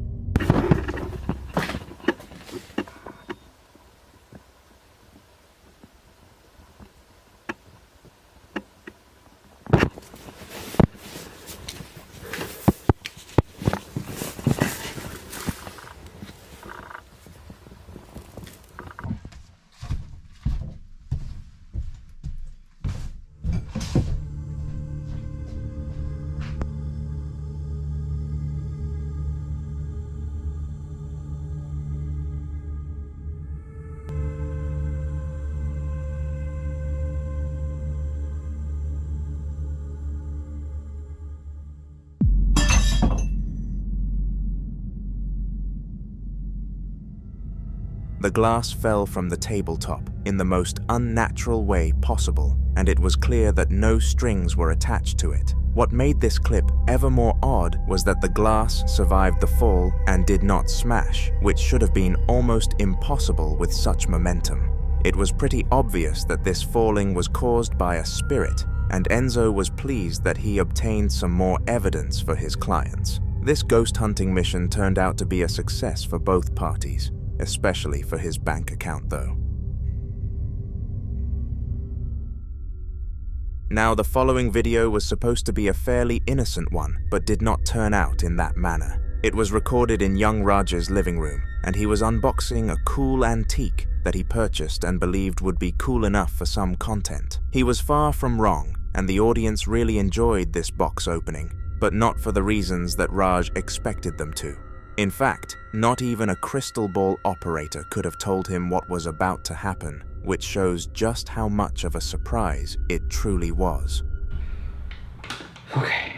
The glass fell from the tabletop in the most unnatural way possible, and it was clear that no strings were attached to it. What made this clip ever more odd was that the glass survived the fall and did not smash, which should have been almost impossible with such momentum. It was pretty obvious that this falling was caused by a spirit, and Enzo was pleased that he obtained some more evidence for his clients. This ghost hunting mission turned out to be a success for both parties, especially for his bank account though. Now, the following video was supposed to be a fairly innocent one, but did not turn out in that manner. It was recorded in young Raj's living room, and he was unboxing a cool antique that he purchased and believed would be cool enough for some content. He was far from wrong, and the audience really enjoyed this box opening, but not for the reasons that Raj expected them to. In fact, not even a crystal ball operator could have told him what was about to happen, which shows just how much of a surprise it truly was.
Okay.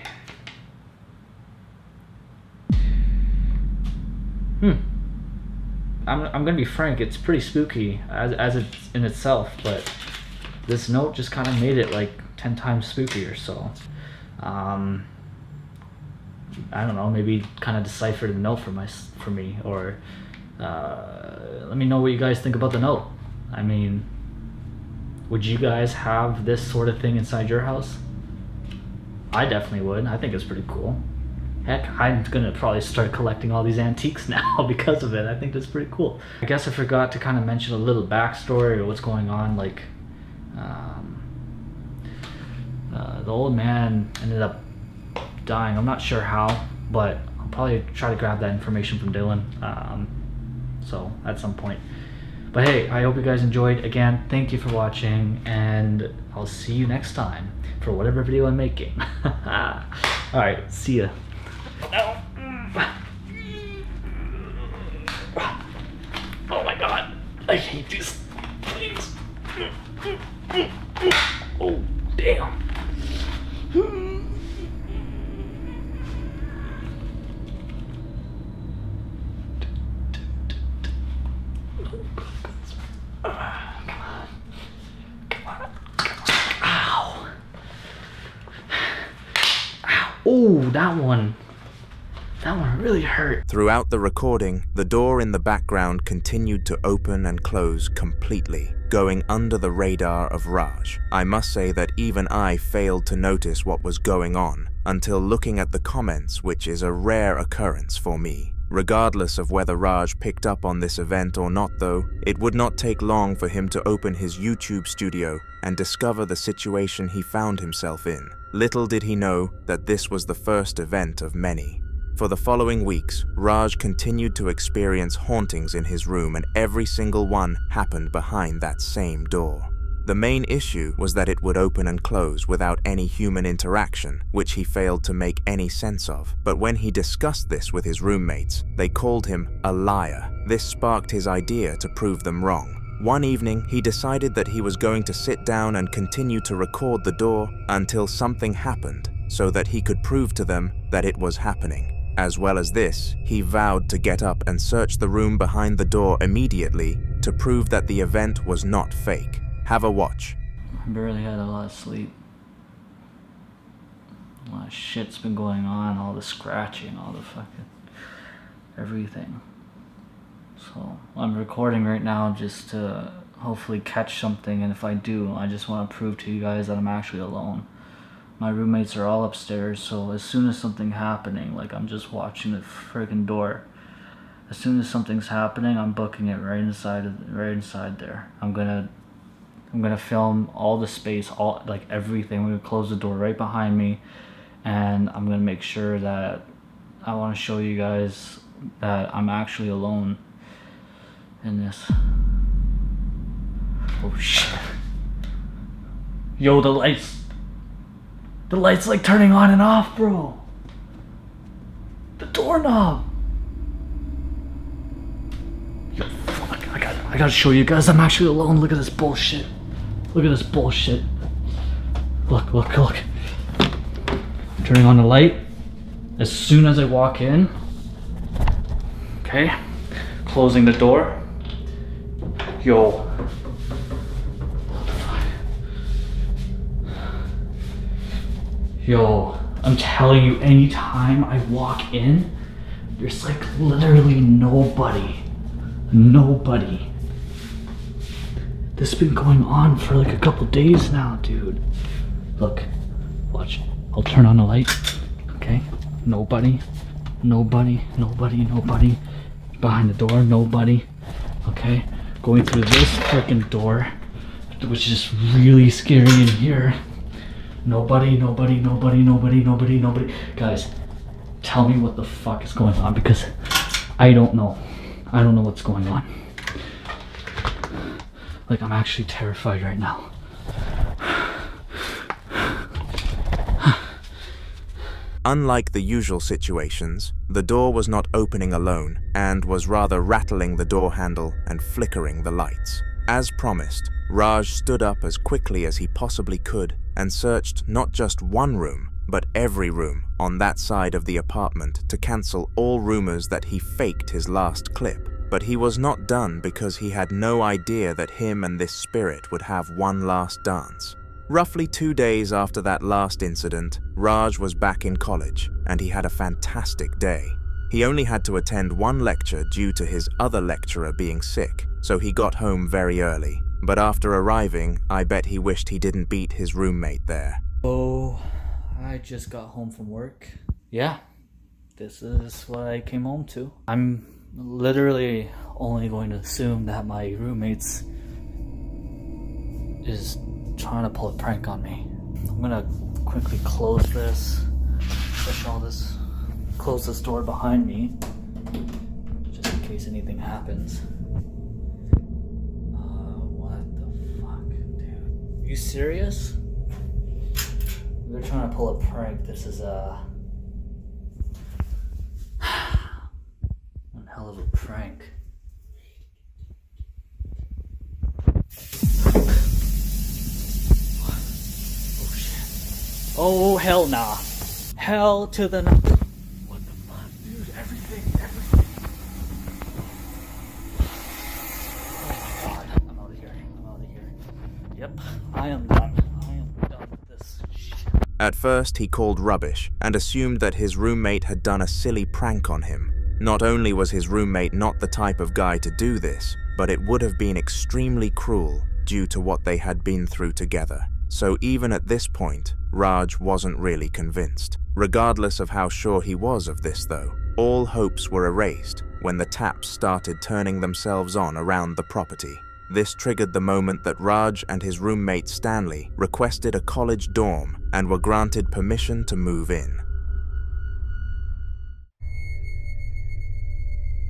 I'm gonna be frank, it's pretty spooky as it's in itself, but this note just kind of made it like 10 times spookier, so I don't know, maybe kind of decipher the note for me, or let me know what you guys think about the note. I mean, would you guys have this sort of thing inside your house? I definitely would. I think it's pretty cool. Heck, I'm gonna probably start collecting all these antiques now because of it. I think that's pretty cool. I guess I forgot to kind of mention a little backstory or what's going on. Like, the old man ended up dying. I'm not sure how, but I'll probably try to grab that information from Dylan. So at some point. But hey, I hope you guys enjoyed. Again, thank you for watching, and I'll see you next time for whatever video I'm making. Alright, see ya. Oh my god, I hate these things. Oh, damn. Oh, that one really hurt.
Throughout the recording, the door in the background continued to open and close completely, going under the radar of Raj. I must say that even I failed to notice what was going on until looking at the comments, which is a rare occurrence for me. Regardless of whether Raj picked up on this event or not though, it would not take long for him to open his YouTube studio and discover the situation he found himself in. Little did he know that this was the first event of many. For the following weeks, Raj continued to experience hauntings in his room, and every single one happened behind that same door. The main issue was that it would open and close without any human interaction, which he failed to make any sense of. But when he discussed this with his roommates, they called him a liar. This sparked his idea to prove them wrong. One evening, he decided that he was going to sit down and continue to record the door until something happened, so that he could prove to them that it was happening. As well as this, he vowed to get up and search the room behind the door immediately to prove that the event was not fake. Have a watch.
I barely had a lot of sleep. A lot of shit's been going on, all the scratching, all the fucking everything. So I'm recording right now just to hopefully catch something, and if I do, I just want to prove to you guys that I'm actually alone. My roommates are all upstairs, so as soon as something's happening, like I'm just watching the friggin' door, as soon as something's happening, I'm booking it right inside there. I'm gonna film all the space, all like everything. We're gonna close the door right behind me, and I'm gonna make sure that I want to show you guys that I'm actually alone in this. Oh shit. Yo, the light's like turning on and off, bro. The doorknob. Yo, fuck, I gotta show you guys I'm actually alone. Look at this bullshit. Look at this bullshit. Look. Turning on the light. As soon as I walk in. Okay. Closing the door. Yo. Yo, I'm telling you, anytime I walk in, there's like literally nobody. Nobody. This has been going on for like a couple days now, dude. Look, watch. I'll turn on the light. Okay? Nobody. Behind the door, nobody. Okay? Going through this freaking door, which is just really scary in here. Nobody. Guys, tell me what the fuck is going on, because I don't know. I don't know what's going on. Like, I'm actually terrified right now.
Unlike the usual situations, the door was not opening alone and was rather rattling the door handle and flickering the lights. As promised, Raj stood up as quickly as he possibly could and searched not just one room, but every room on that side of the apartment to cancel all rumors that he faked his last clip. But he was not done, because he had no idea that him and this spirit would have one last dance. Roughly 2 days after that last incident, Raj was back in college, and he had a fantastic day. He only had to attend one lecture due to his other lecturer being sick, so he got home very early. But after arriving, I bet he wished he didn't beat his roommate there.
Oh, I just got home from work. Yeah, this is what I came home to. I'm literally only going to assume that my roommates is trying to pull a prank on me. I'm gonna quickly close this, push all this, close this door behind me, just in case anything happens. What the fuck, dude? You serious? They're trying to pull a prank. This is one hell of a prank. Oh, hell nah. Hell to the no. What the fuck, dude? Everything. Oh my god. I'm out of here. Yep, I am done with this shit.
At first, he called rubbish and assumed that his roommate had done a silly prank on him. Not only was his roommate not the type of guy to do this, but it would have been extremely cruel due to what they had been through together. So even at this point, Raj wasn't really convinced. Regardless of how sure he was of this though, all hopes were erased when the taps started turning themselves on around the property. This triggered the moment that Raj and his roommate Stanley requested a college dorm and were granted permission to move in.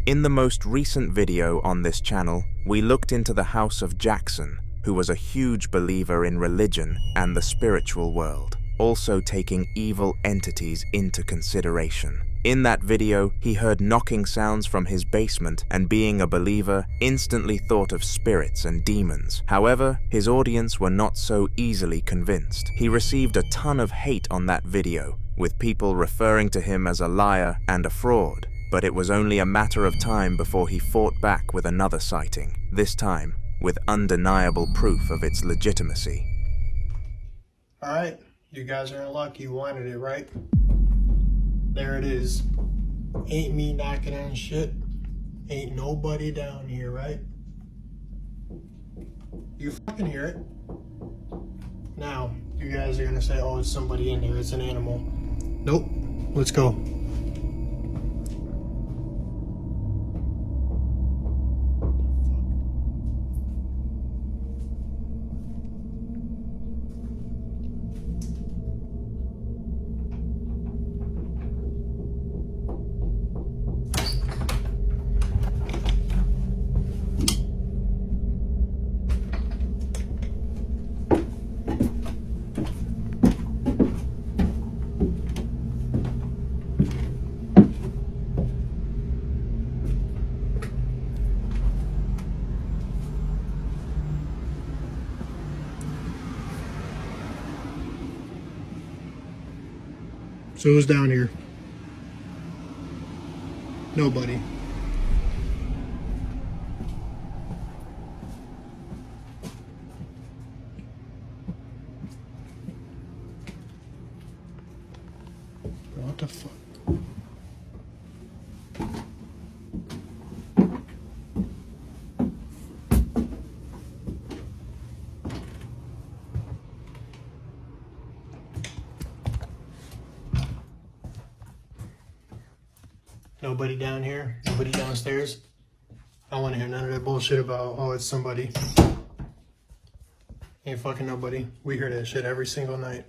In the most recent video on this channel, we looked into the house of Jackson, who was a huge believer in religion and the spiritual world, also taking evil entities into consideration. In that video, he heard knocking sounds from his basement and, being a believer, instantly thought of spirits and demons. However, his audience were not so easily convinced. He received a ton of hate on that video, with people referring to him as a liar and a fraud, but it was only a matter of time before he fought back with another sighting, this time with undeniable proof of its legitimacy.
Alright, you guys are in luck, you wanted it, right? There it is. Ain't me knocking on shit. Ain't nobody down here, right? You fucking hear it. Now, you guys are gonna say, oh, it's somebody in there, it's an animal. Nope. Let's go. So who's down here? Nobody. What the fuck? Nobody down here? Nobody downstairs? I don't want to hear none of that bullshit about, oh, it's somebody. Ain't fucking nobody. We hear that shit every single night.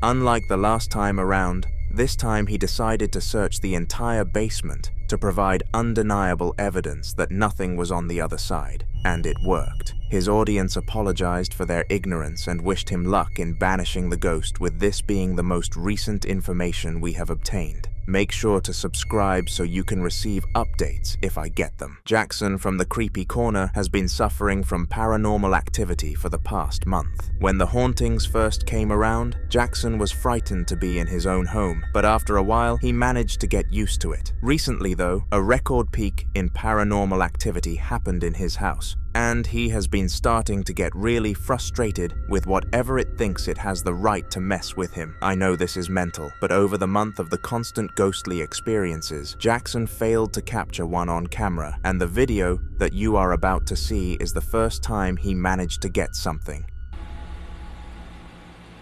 Unlike the last time around, this time he decided to search the entire basement to provide undeniable evidence that nothing was on the other side, and it worked. His audience apologized for their ignorance and wished him luck in banishing the ghost, with this being the most recent information we have obtained. Make sure to subscribe so you can receive updates if I get them. Jackson from the Creepy Corner has been suffering from paranormal activity for the past month. When the hauntings first came around, Jackson was frightened to be in his own home, but after a while, he managed to get used to it. Recently though, a record peak in paranormal activity happened in his house, and he has been starting to get really frustrated with whatever it thinks it has the right to mess with him. I know this is mental, but over the month of the constant ghostly experiences, Jackson failed to capture one on camera, and the video that you are about to see is the first time he managed to get something.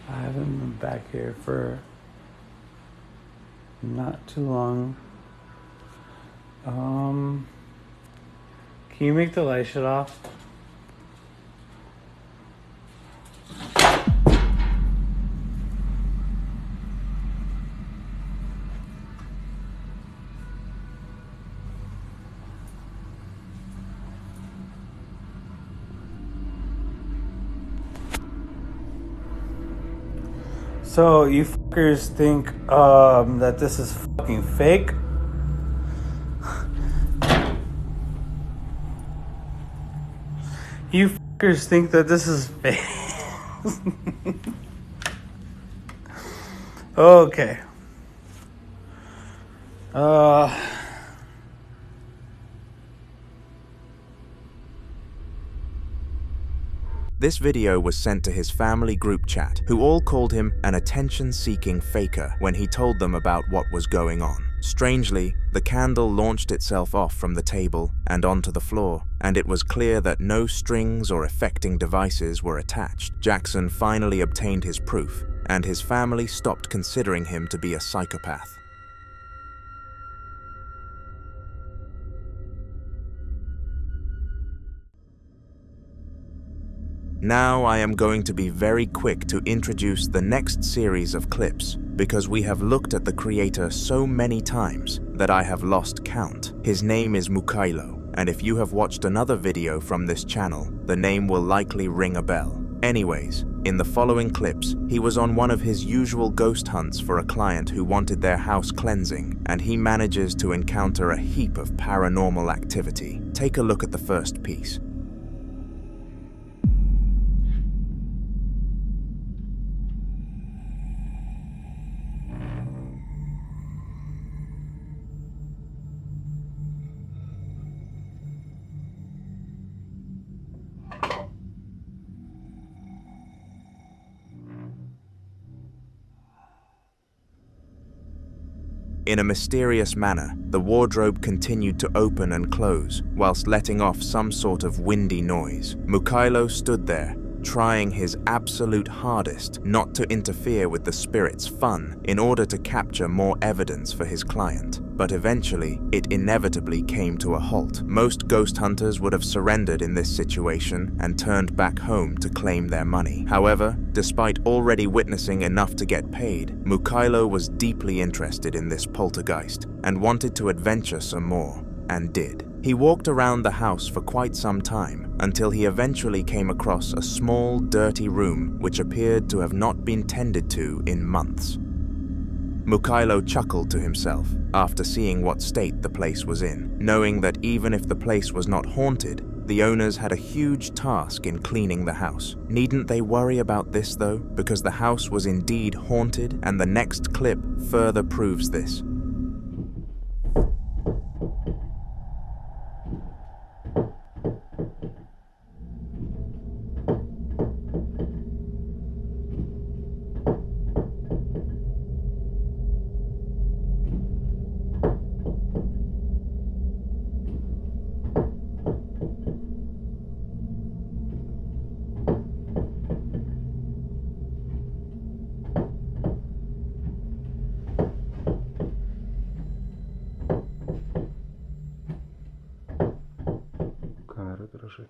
I haven't been back here for not too long. Can you make the light shut off? So you fuckers think that this is fucking fake? You fuckers think that this is fake? Okay.
This video was sent to his family group chat, who all called him an attention-seeking faker when he told them about what was going on. Strangely, the candle launched itself off from the table and onto the floor, and it was clear that no strings or affecting devices were attached. Jackson finally obtained his proof, and his family stopped considering him to be a psychopath. Now I am going to be very quick to introduce the next series of clips, because we have looked at the creator so many times that I have lost count. His name is Mukailo, and if you have watched another video from this channel, the name will likely ring a bell. Anyways, in the following clips, he was on one of his usual ghost hunts for a client who wanted their house cleansing, and he manages to encounter a heap of paranormal activity. Take a look at the first piece. In a mysterious manner, the wardrobe continued to open and close, whilst letting off some sort of windy noise. Mikhailo stood there, trying his absolute hardest not to interfere with the spirit's fun in order to capture more evidence for his client. But eventually, it inevitably came to a halt. Most ghost hunters would have surrendered in this situation and turned back home to claim their money. However, despite already witnessing enough to get paid, Mikhailo was deeply interested in this poltergeist and wanted to adventure some more, and did. He walked around the house for quite some time until he eventually came across a small, dirty room which appeared to have not been tended to in months. Mikhailo chuckled to himself after seeing what state the place was in, knowing that even if the place was not haunted, the owners had a huge task in cleaning the house. Needn't they worry about this though, because the house was indeed haunted, and the next clip further proves this.
Камера дрожит.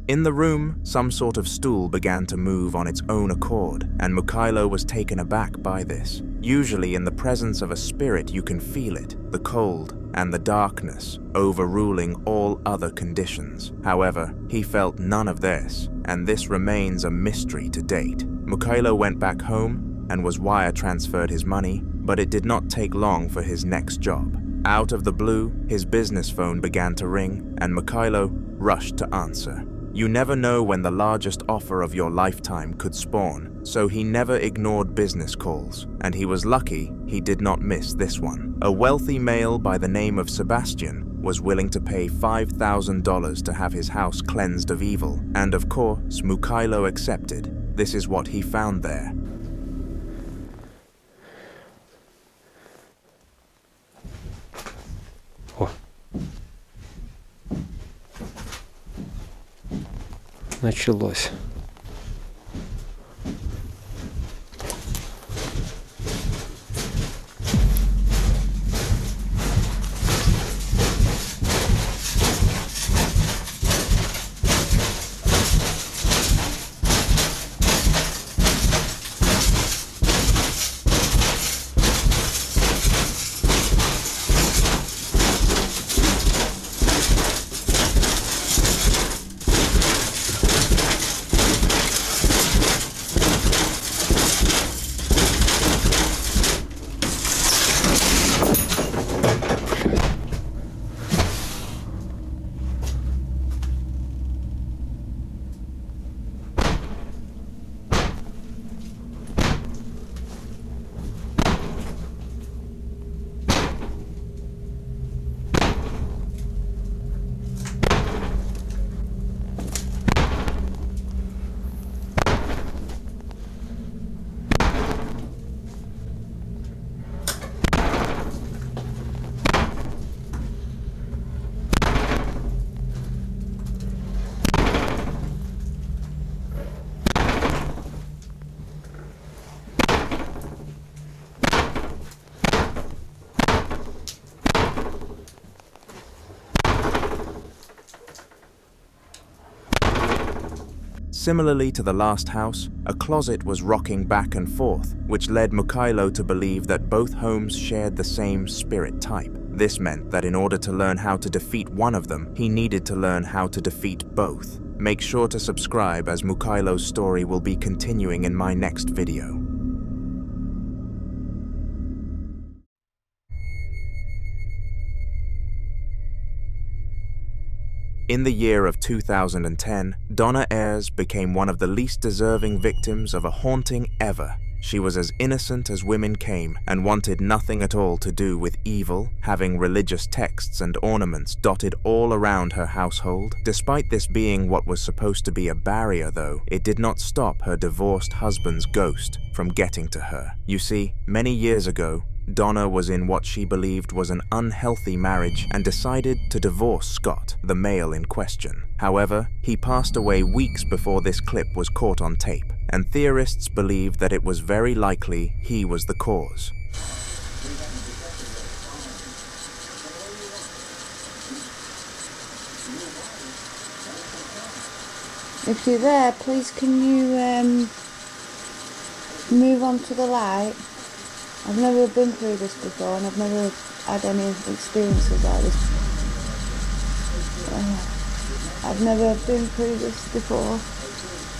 In the room, some sort of stool began to move on its own accord, and Mikhailo was taken aback by this. Usually in the presence of a spirit you can feel it, the cold and the darkness, overruling all other conditions. However, he felt none of this, and this remains a mystery to date. Mikhailo went back home and was wire transferred his money, but it did not take long for his next job. Out of the blue, his business phone began to ring, and Mikhailo rushed to answer. You never know when the largest offer of your lifetime could spawn, so he never ignored business calls, and he was lucky he did not miss this one. A wealthy male by the name of Sebastian was willing to pay $5,000 to have his house cleansed of evil, and of course, Mikhailo accepted. This is what he found there.
Oh.
началось.
Similarly to the last house, a closet was rocking back and forth, which led Mikhailo to believe that both homes shared the same spirit type. This meant that in order to learn how to defeat one of them, he needed to learn how to defeat both. Make sure to subscribe, as Mikhailo's story will be continuing in my next video. In the year of 2010, Donna Ayres became one of the least deserving victims of a haunting ever. She was as innocent as women came and wanted nothing at all to do with evil, having religious texts and ornaments dotted all around her household. Despite this being what was supposed to be a barrier, though, it did not stop her divorced husband's ghost from getting to her. You see, many years ago, Donna was in what she believed was an unhealthy marriage and decided to divorce Scott, the male in question. However, he passed away weeks before this clip was caught on tape, and theorists believe that it was very likely he was the cause.
If you're there, please can you move on to the light? I've never been through this before and I've never had any experiences like this. I've never been through this before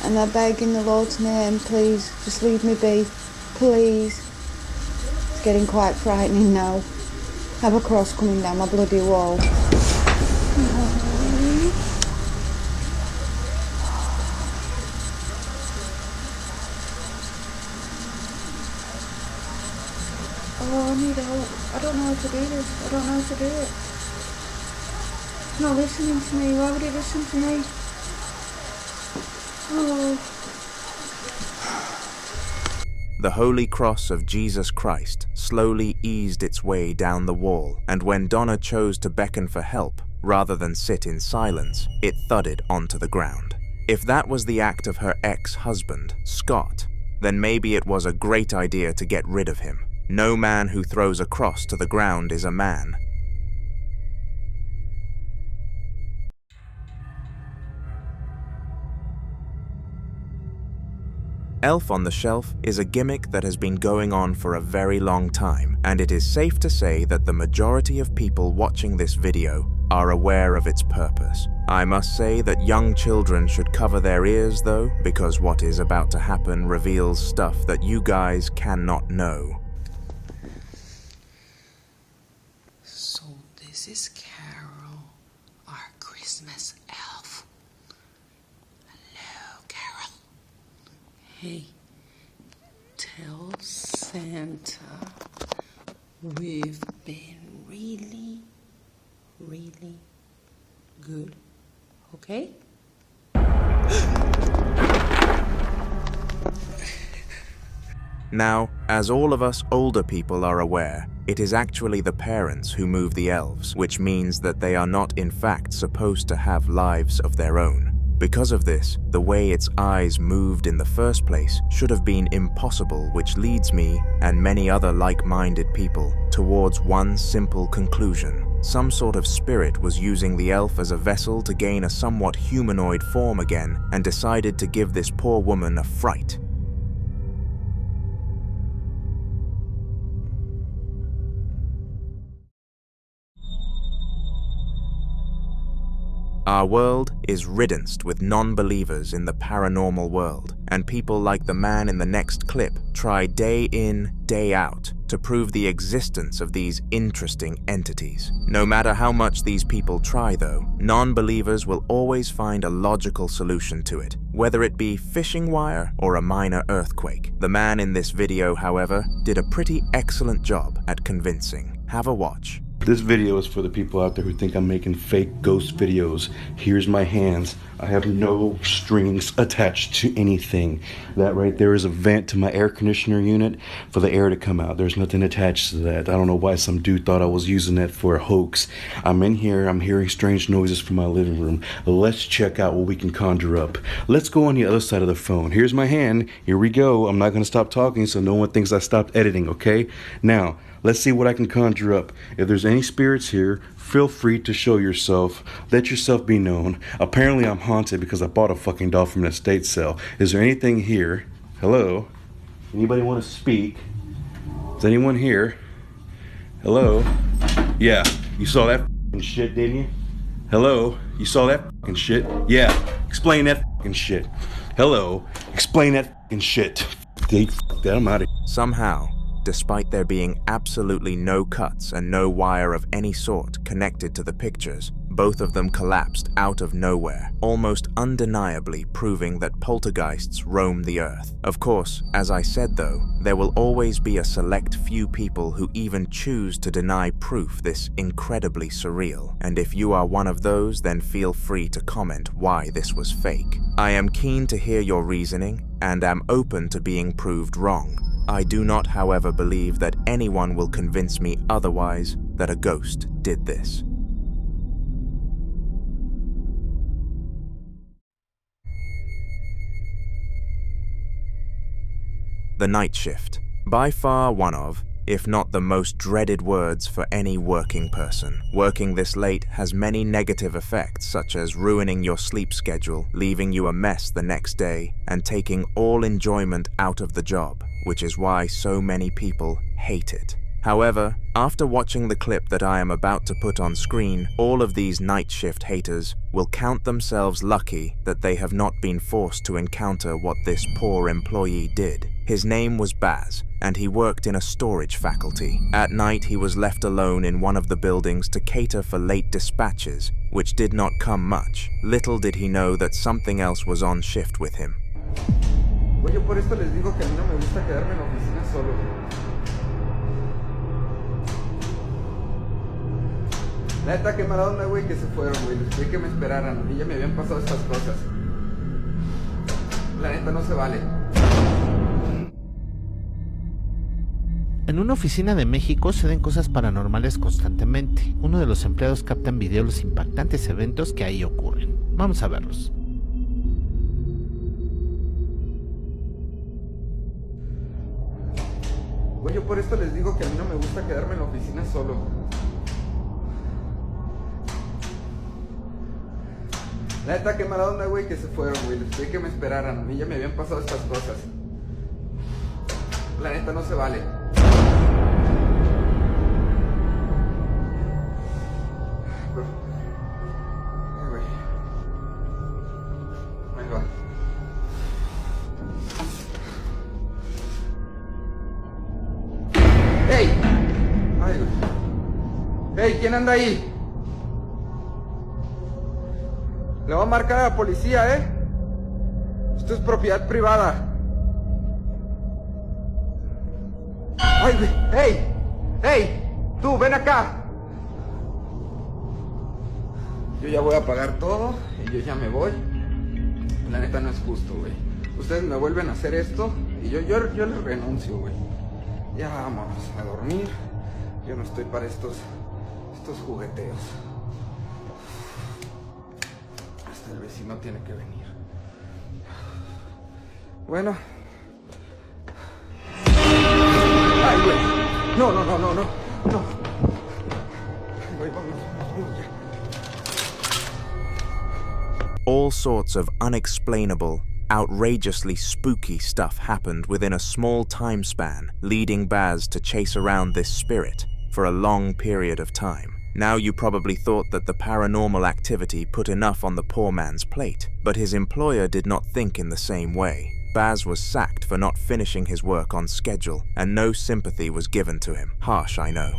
and I beg in the Lord's name, please, just leave me be, please. It's getting quite frightening now. I have a cross coming down my bloody wall. Oh, I need help. I don't know how to do this. I don't know how to do it. It's not listening to me. Why would it listen to me? Oh.
The Holy Cross of Jesus Christ slowly eased its way down the wall, and when Donna chose to beckon for help, rather than sit in silence, it thudded onto the ground. If that was the act of her ex-husband, Scott, then maybe it was a great idea to get rid of him. No man who throws a cross to the ground is a man. Elf on the Shelf is a gimmick that has been going on for a very long time, and it is safe to say that the majority of people watching this video are aware of its purpose. I must say that young children should cover their ears though, because what is about to happen reveals stuff that you guys cannot know.
So this is Carol, our Christmas elf. Hello, Carol. Hey, tell Santa we've been really good, okay?
Now, as all of us older people are aware, it is actually the parents who move the elves, which means that they are not in fact supposed to have lives of their own. Because of this, the way its eyes moved in the first place should have been impossible, which leads me, and many other like-minded people, towards one simple conclusion. Some sort of spirit was using the elf as a vessel to gain a somewhat humanoid form again and decided to give this poor woman a fright. Our world is riddenced with non-believers in the paranormal world, and people like the man in the next clip try day in, day out to prove the existence of these interesting entities. No matter how much these people try though, non-believers will always find a logical solution to it, whether it be fishing wire or a minor earthquake. The man in this video, however, did a pretty excellent job at convincing. Have a watch.
This video is for the people out there who think I'm making fake ghost videos. Here's my hands. I have no strings attached to anything. That right there is a vent to my air conditioner unit for the air to come out. There's nothing attached to that. I don't know why some dude thought I was using that for a hoax. I'm in here. I'm hearing strange noises from my living room. Let's check out what we can conjure up. Let's go on the other side of the phone. Here's my hand. Here we go. I'm not going to stop talking so no one thinks I stopped editing, okay? Now, let's see what I can conjure up. If there's any spirits here, feel free to show yourself. Let yourself be known. Apparently I'm haunted because I bought a fucking doll from an estate sale. Is there anything here? Hello? Anybody want to speak? Is anyone here? Hello? Yeah, you saw that fucking shit, didn't you? Hello? You saw that fucking shit? Yeah, explain that fucking shit. Hello? Explain that fucking shit. Fuck that, I'm out of here.
Somehow, despite there being absolutely no cuts and no wire of any sort connected to the pictures, both of them collapsed out of nowhere, almost undeniably proving that poltergeists roam the earth. Of course, as I said though, there will always be a select few people who even choose to deny proof this incredibly surreal, and if you are one of those, then feel free to comment why this was fake. I am keen to hear your reasoning, and am open to being proved wrong. I do not, however, believe that anyone will convince me otherwise that a ghost did this. The night shift. By far one of, if not the most dreaded words for any working person. Working this late has many negative effects, such as ruining your sleep schedule, leaving you a mess the next day, and taking all enjoyment out of the job, which is why so many people hate it. However, after watching the clip that I am about to put on screen, all of these night shift haters will count themselves lucky that they have not been forced to encounter what this poor employee did. His name was Baz, and he worked in a storage faculty. At night, he was left alone in one of the buildings to cater for late dispatches, which did not come much. Little did he know that something else was on shift with him.
Yo por esto les digo que a mí no me gusta quedarme en la oficina solo. La neta, qué mala onda, güey, que se fueron, güey. Les pedí que me esperaran. A mí ya me habían pasado estas cosas. La neta, no se vale.
En una oficina de México se den cosas paranormales constantemente. Uno de los empleados capta en video los impactantes eventos que ahí ocurren. Vamos a verlos.
Güey, yo por esto les digo que a mí no me gusta quedarme en la oficina solo. La neta, qué mala onda, güey, que se fueron, güey. Les pedí que me esperaran. A mí ya me habían pasado estas cosas. La neta, no se vale. Güey. Ahí va. ¡Ey! Ay, güey. ¡Ey! ¿Quién anda ahí? Le voy a marcar a la policía, ¿eh? Esto es propiedad privada. ¡Ay, güey! ¡Ey! ¡Ey! ¡Tú, ven acá! Yo ya voy a pagar todo y yo ya me voy. La neta no es justo, güey. Ustedes me vuelven a hacer esto y yo les renuncio, güey. Ya vámonos a dormir. Yo no estoy para estos jugueteos. El vecino tiene que venir. Bueno. Ay, güey. No. Güey, vámonos.
All sorts of unexplainable, outrageously spooky stuff happened within a small time span, leading Baz to chase around this spirit for a long period of time. Now you probably thought that the paranormal activity put enough on the poor man's plate, but his employer did not think in the same way. Baz was sacked for not finishing his work on schedule, and no sympathy was given to him. Harsh, I know.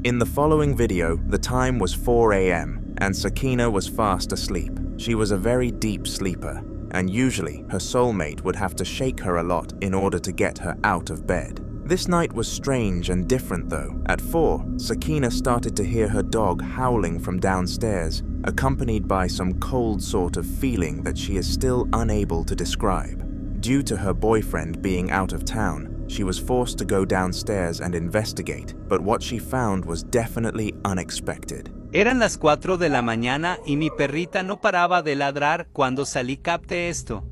In the following video, the time was 4 a.m. and Sakina was fast asleep. She was a very deep sleeper, and usually her soulmate would have to shake her a lot in order to get her out of bed. This night was strange and different though. At 4, Sakina started to hear her dog howling from downstairs, accompanied by some cold sort of feeling that she is still unable to describe. Due to her boyfriend being out of town, she was forced to go downstairs and investigate, but what she found was definitely unexpected.
Eran las 4 de la mañana y mi perrita no paraba de ladrar cuando salí. Capté esto.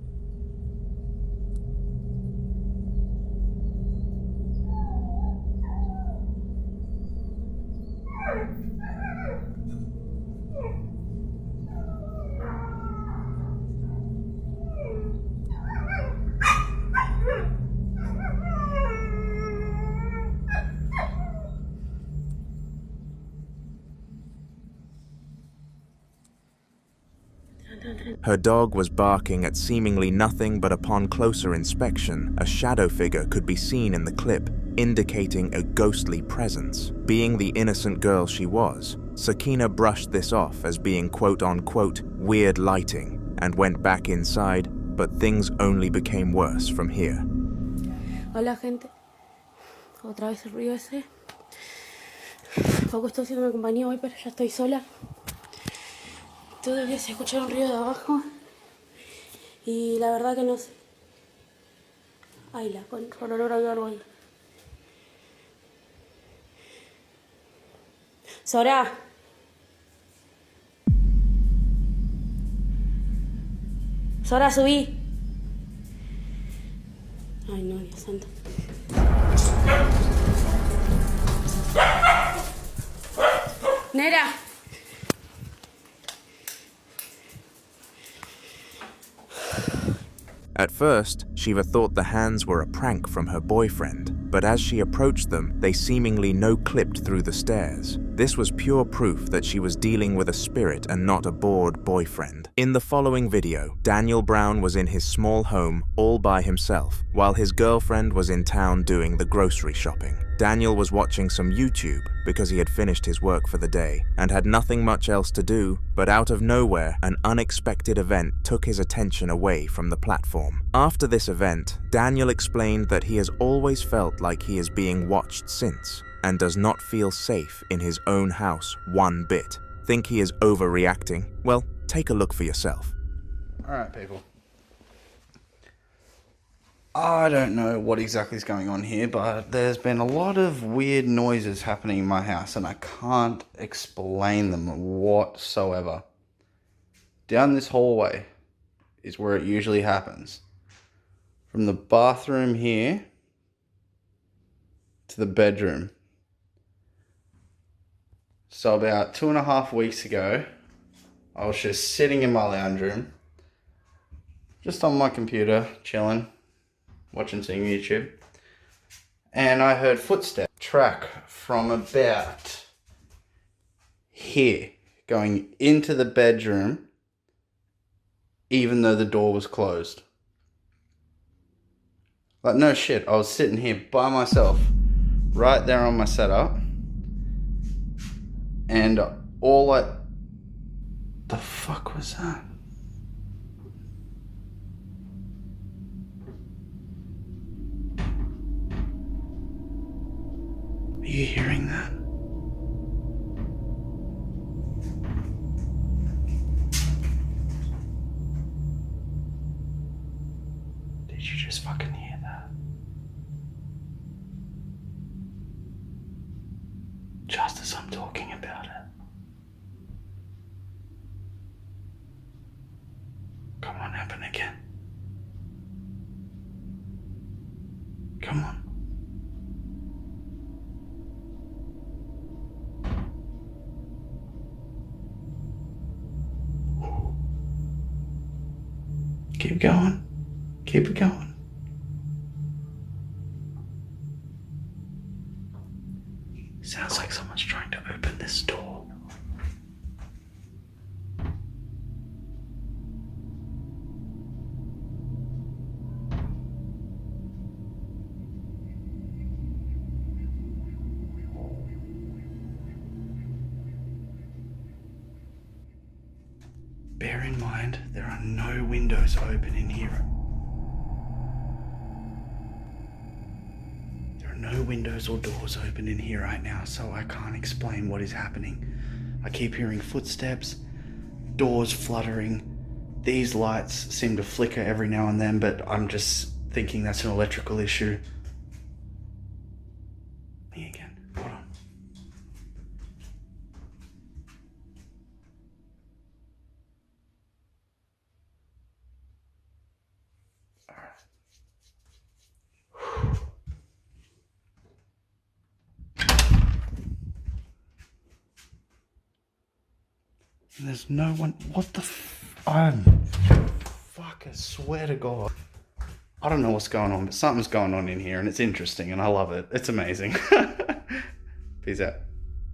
Her dog was barking at seemingly nothing, but upon closer inspection, a shadow figure could be seen in the clip, indicating a ghostly presence. Being the innocent girl she was, Sakina brushed this off as being quote-unquote weird lighting and went back inside, but things only became worse from here.
Hola, gente. Otra vez el ruido ese. Poco estoy haciendo compañía hoy, pero ya estoy sola. Todavía se escucha un ruido de abajo y la verdad que no sé. Ay, la concha, el olor a algo ahí. Sora. Sora, subí. Ay, no, Dios santo. Nera.
At first, Shiva thought the hands were a prank from her boyfriend, but as she approached them, they seemingly no-clipped through the stairs. This was pure proof that she was dealing with a spirit and not a bored boyfriend. In the following video, Daniel Brown was in his small home all by himself, while his girlfriend was in town doing the grocery shopping. Daniel was watching some YouTube because he had finished his work for the day and had nothing much else to do, but out of nowhere, an unexpected event took his attention away from the platform. After this event, Daniel explained that he has always felt like he is being watched since, and does not feel safe in his own house one bit. Think he is overreacting? Well, take a look for yourself.
Alright, people. I don't know what exactly is going on here, but there's been a lot of weird noises happening in my house, and I can't explain them whatsoever. Down this hallway is where it usually happens. From the bathroom here to the bedroom. So about 2.5 weeks ago, I was just sitting in my lounge room, just on my computer, chilling, watching some YouTube, and I heard footsteps track from about here going into the bedroom, even though the door was closed. Like, no shit, I was sitting here by myself, right there on my setup, and all the fuck was that? Are you hearing that? Did you just fucking hear that?
Come on. Keep going. Keep it going. Sounds like someone's trying to open this door. Bear in mind, there are no windows open in here. There are no windows or doors open in here right now, so I can't explain what is happening. I keep hearing footsteps, doors fluttering. These lights seem to flicker every now and then, but I'm just thinking that's an electrical issue. Me again. Hold on. And there's no one. What the fuck, I swear to God. I don't know what's going on, but something's going on in here and it's interesting and I love it. It's amazing. Peace out.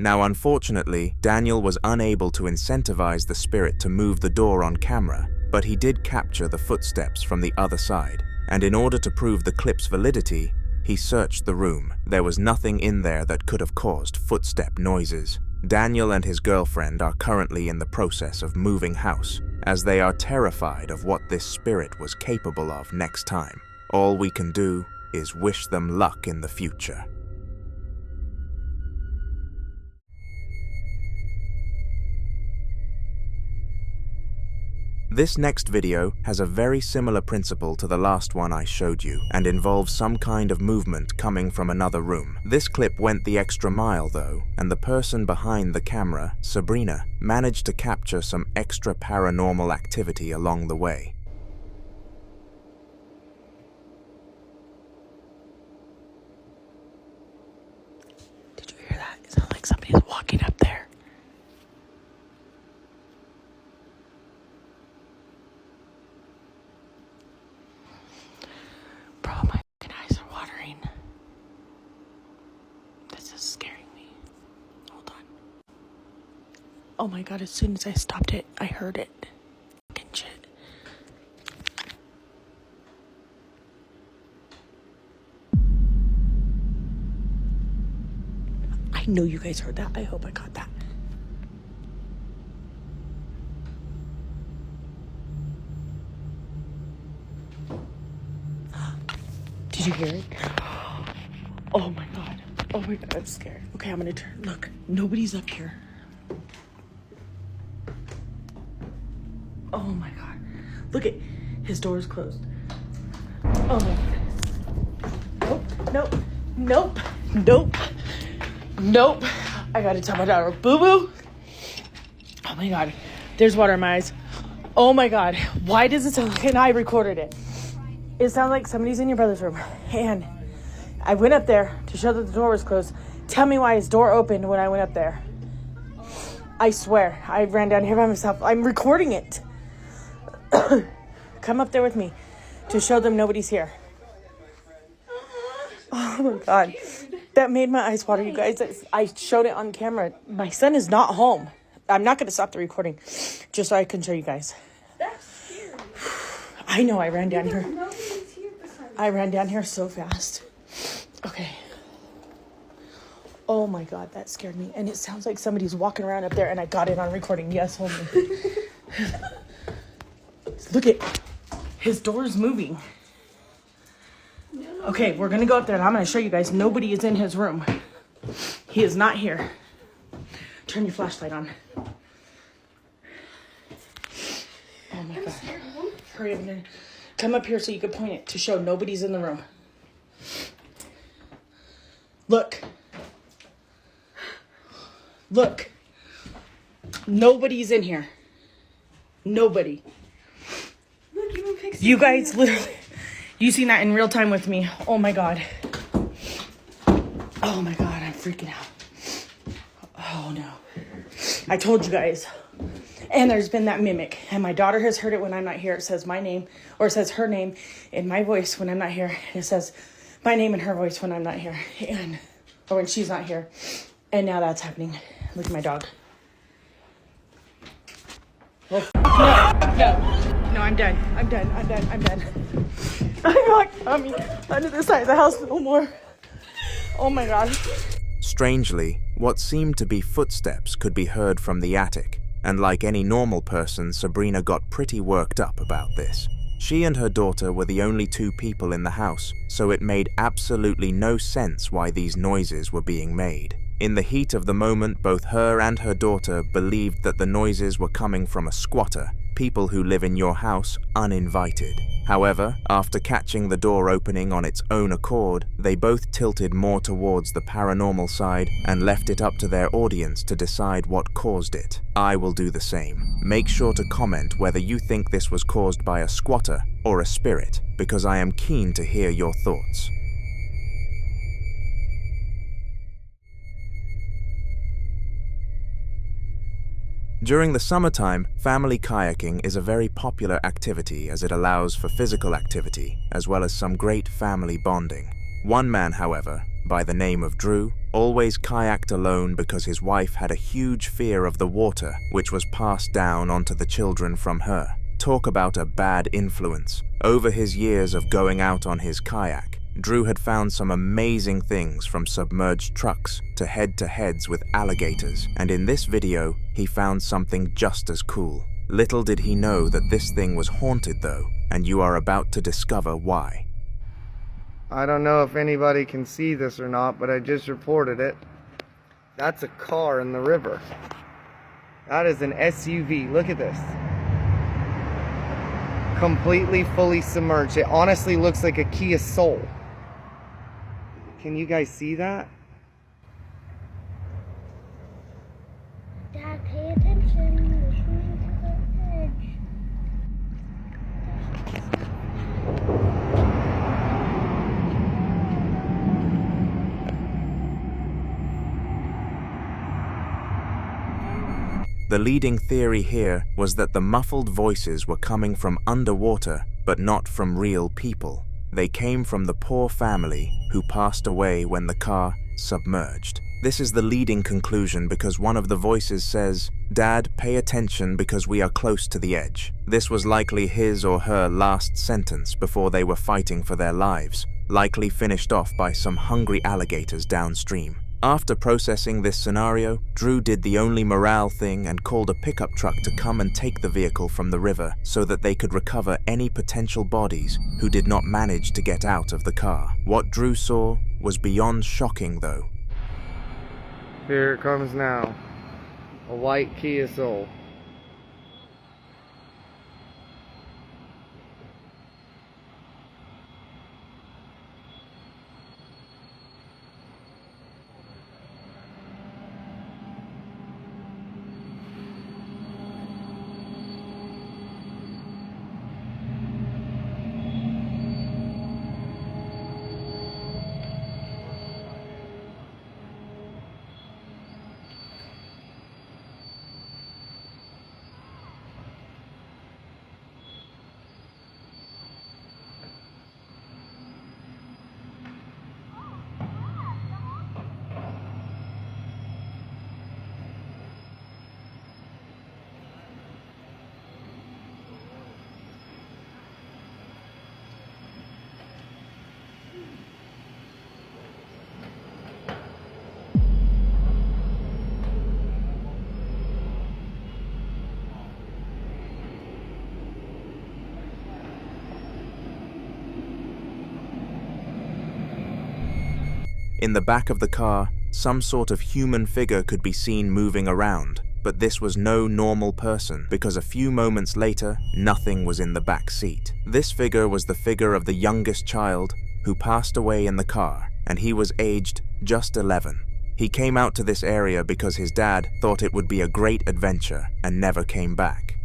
Now, unfortunately, Daniel was unable to incentivize the spirit to move the door on camera, but he did capture the footsteps from the other side. And in order to prove the clip's validity, he searched the room. There was nothing in there that could have caused footstep noises. Daniel and his girlfriend are currently in the process of moving house, as they are terrified of what this spirit was capable of next time. All we can do is wish them luck in the future. This next video has a very similar principle to the last one I showed you and involves some kind of movement coming from another room. This clip went the extra mile though, and the person behind the camera, Sabrina, managed to capture some extra paranormal activity along the way.
Did you hear that? It sounded like somebody was walking up there. Bro, my fucking eyes are watering. This is scaring me. Hold on. Oh my god, as soon as I stopped it, I heard it. Fucking shit. I know you guys heard that. I hope I got that. Did you hear it? Oh my god. Oh my god, I'm scared. Okay, I'm gonna turn. Look, nobody's up here. Oh my god. Look at his door is closed. Oh my god. Nope, nope, nope, nope, nope. I gotta tell my daughter, boo boo. Oh my god. There's water in my eyes. Oh my god. Why does it sound like, and I recorded it. It sounds like somebody's in your brother's room. And I went up there to show that the door was closed. Tell me why his door opened when I went up there. I swear. I ran down here by myself. I'm recording it. Come up there with me to show them nobody's here. Oh my god. That made my eyes water, you guys. I showed it on camera. My son is not home. I'm not going to stop the recording just so I can show you guys.
That's scary.
I know, I ran down here. I ran down here so fast. Okay. Oh my god, that scared me. And it sounds like somebody's walking around up there and I got it on recording. Yes, hold me. Look at his door's moving. Okay, we're gonna go up there and I'm gonna show you guys nobody is in his room. He is not here. Turn your flashlight on. Oh my god. Hurry up and come up here so you can point it to show nobody's in the room. Look. Look. Nobody's in here. Nobody.
Look, even Pixie.
You guys literally, You seen that in real time with me. Oh my God. Oh my God, I'm freaking out. Oh no. I told you guys. And there's been that mimic. And my daughter has heard it when I'm not here. It says my name, or it says her name in my voice when I'm not here. It says my name in her voice when I'm not here. Or when she's not here. And now that's happening. Look at my dog. Oh, no, I'm done. I'm done. I'm not coming under the side of the house no more. Oh my God.
Strangely, what seemed to be footsteps could be heard from the attic, and like any normal person, Sabrina got pretty worked up about this. She and her daughter were the only two people in the house, so it made absolutely no sense why these noises were being made. In the heat of the moment, both her and her daughter believed that the noises were coming from a squatter, people who live in your house uninvited. However, after catching the door opening on its own accord, they both tilted more towards the paranormal side and left it up to their audience to decide what caused it. I will do the same. Make sure to comment whether you think this was caused by a squatter or a spirit, because I am keen to hear your thoughts. During the summertime, family kayaking is a very popular activity as it allows for physical activity, as well as some great family bonding. One man, however, by the name of Drew, always kayaked alone because his wife had a huge fear of the water, which was passed down onto the children from her. Talk about a bad influence. Over his years of going out on his kayak, Drew had found some amazing things, from submerged trucks to head-to-heads with alligators, and in this video, he found something just as cool. Little did he know that this thing was haunted though, and you are about to discover why.
I don't know if anybody can see this or not, but I just reported it. That's a car in the river. That is an SUV. Look at this. Completely fully submerged. It honestly looks like a Kia Soul. Can you guys see that?
Dad, pay attention. We're swimming to the edge.
The leading theory here was that the muffled voices were coming from underwater, but not from real people. They came from the poor family who passed away when the car submerged. This is the leading conclusion because one of the voices says, "Dad, pay attention because we are close to the edge." This was likely his or her last sentence before they were fighting for their lives, likely finished off by some hungry alligators downstream. After processing this scenario, Drew did the only morale thing and called a pickup truck to come and take the vehicle from the river so that they could recover any potential bodies who did not manage to get out of the car. What Drew saw was beyond shocking though.
Here it comes now. A white Kia Soul.
In the back of the car, some sort of human figure could be seen moving around, but this was no normal person because a few moments later, nothing was in the back seat. This figure was the figure of the youngest child who passed away in the car, and he was aged just 11. He came out to this area because his dad thought it would be a great adventure and never came back.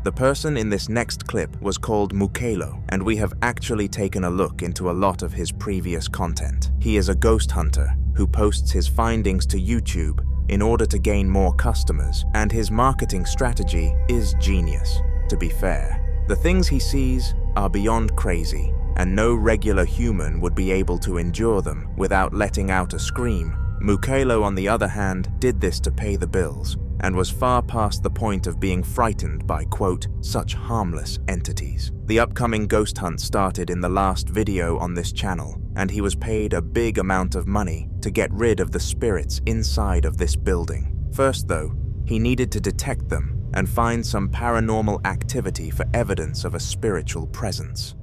The person in this next clip was called Mukelo, and we have actually taken a look into a lot of his previous content. He is a ghost hunter who posts his findings to YouTube in order to gain more customers, and his marketing strategy is genius, to be fair. The things he sees are beyond crazy, and no regular human would be able to endure them without letting out a scream. Mukelo, on the other hand, did this to pay the bills, and was far past the point of being frightened by, quote, such harmless entities. The upcoming ghost hunt started in the last video on this channel, and he was paid a big amount of money to get rid of the spirits inside of this building. First though, he needed to detect them and find some paranormal activity for evidence of a spiritual presence.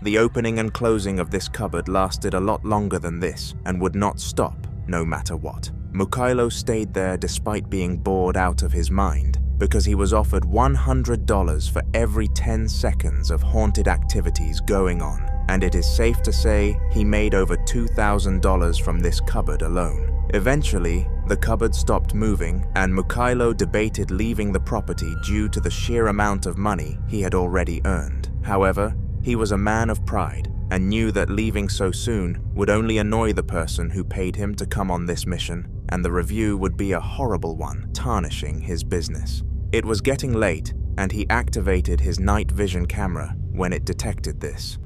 The opening and closing of this cupboard lasted a lot longer than this and would not stop no matter what. Mukelo stayed there despite being bored out of his mind because he was offered $100 for every 10 seconds of haunted activities going on, and it is safe to say he made over $2,000 from this cupboard alone. Eventually, the cupboard stopped moving, and Mukelo debated leaving the property due to the sheer amount of money he had already earned. However, he was a man of pride and knew that leaving so soon would only annoy the person who paid him to come on this mission, and the review would be a horrible one, tarnishing his business. It was getting late, and he activated his night vision camera when it detected this.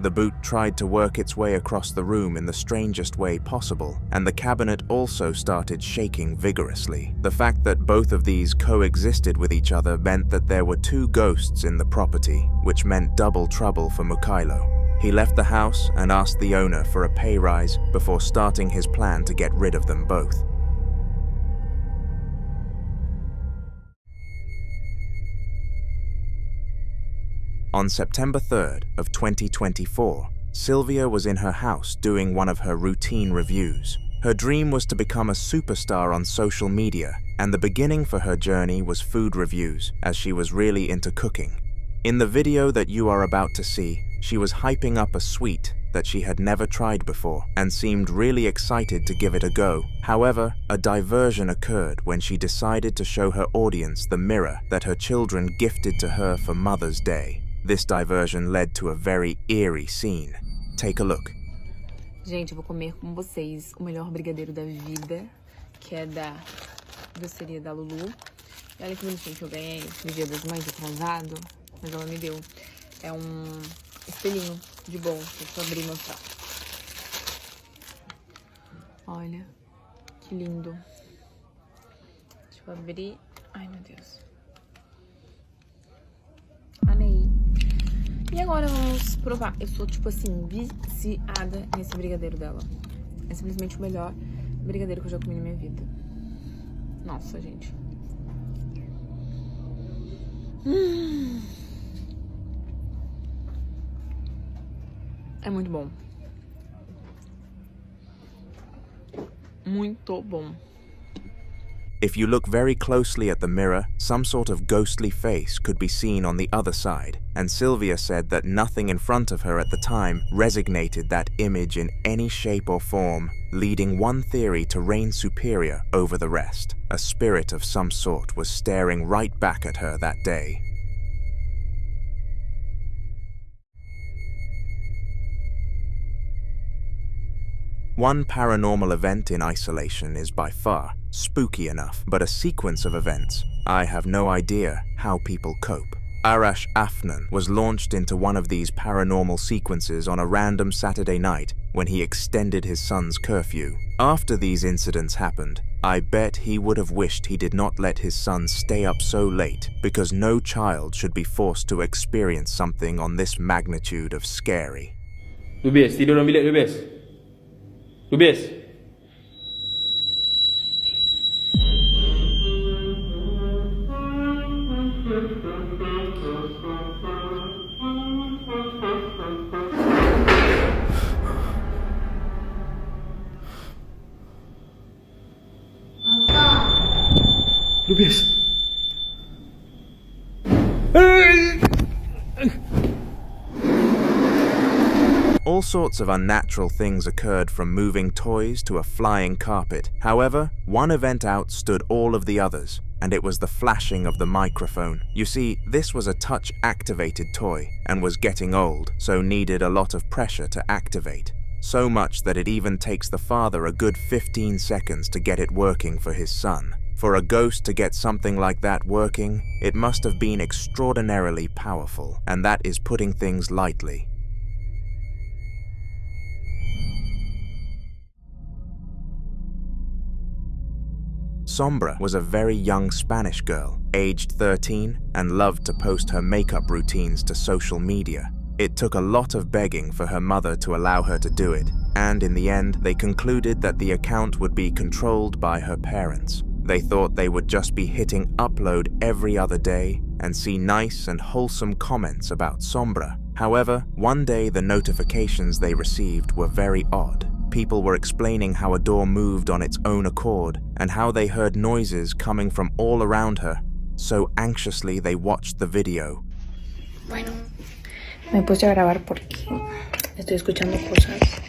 The boot tried to work its way across the room in the strangest way possible, and the cabinet also started shaking vigorously. The fact that both of these coexisted with each other meant that there were two ghosts in the property, which meant double trouble for Mukelo. He left the house and asked the owner for a pay rise before starting his plan to get rid of them both. On September 3rd of 2024, Sylvia was in her house doing one of her routine reviews. Her dream was to become a superstar on social media, and the beginning for her journey was food reviews, as she was really into cooking. In the video that you are about to see, she was hyping up a sweet that she had never tried before and seemed really excited to give it a go. However, a diversion occurred when she decided to show her audience the mirror that her children gifted to her for Mother's Day. This diversion led to a very eerie scene. Take a look.
Gente, eu vou comer com vocês o melhor brigadeiro da vida, que é da doceria da Lulu. E olha que bonitinho que eu ganhei no Dia das Mães atrasado, mas ela me deu. É um espelhinho de bom. Deixa eu abrir e mostrar. Olha, que lindo. Deixa eu abrir. Ai, meu Deus. Amei. E agora vamos provar. Eu sou, tipo assim, viciada nesse brigadeiro dela. É simplesmente o melhor brigadeiro que eu já comi na minha vida. Nossa, gente. É muito bom. Muito bom.
If you look very closely at the mirror, some sort of ghostly face could be seen on the other side, and Sylvia said that nothing in front of her at the time resignated that image in any shape or form, leading one theory to reign superior over the rest. A spirit of some sort was staring right back at her that day. One paranormal event in isolation is by far spooky enough, but a sequence of events, I have no idea how people cope. Arash Afnan was launched into one of these paranormal sequences on a random Saturday night when he extended his son's curfew. After these incidents happened, I bet he would have wished he did not let his son stay up so late, because no child should be forced to experience something on this magnitude of scary.
Lubis, tidur dalam bilik Lubis. Lubis. Lubis.
All sorts of unnatural things occurred, from moving toys to a flying carpet. However, one event outstood all of the others, and it was the flashing of the microphone. You see, this was a touch-activated toy and was getting old, so needed a lot of pressure to activate. So much that it even takes the father a good 15 seconds to get it working for his son. For a ghost to get something like that working, it must have been extraordinarily powerful, and that is putting things lightly. Sombra was a very young Spanish girl, aged 13, and loved to post her makeup routines to social media. It took a lot of begging for her mother to allow her to do it, and in the end, they concluded that the account would be controlled by her parents. They thought they would just be hitting upload every other day and see nice and wholesome comments about Sombra. However, one day the notifications they received were very odd. People were explaining how a door moved on its own accord and how they heard noises coming from all around her. So anxiously they watched the video.
Bueno, me puse a grabar porque estoy escuchando cosas.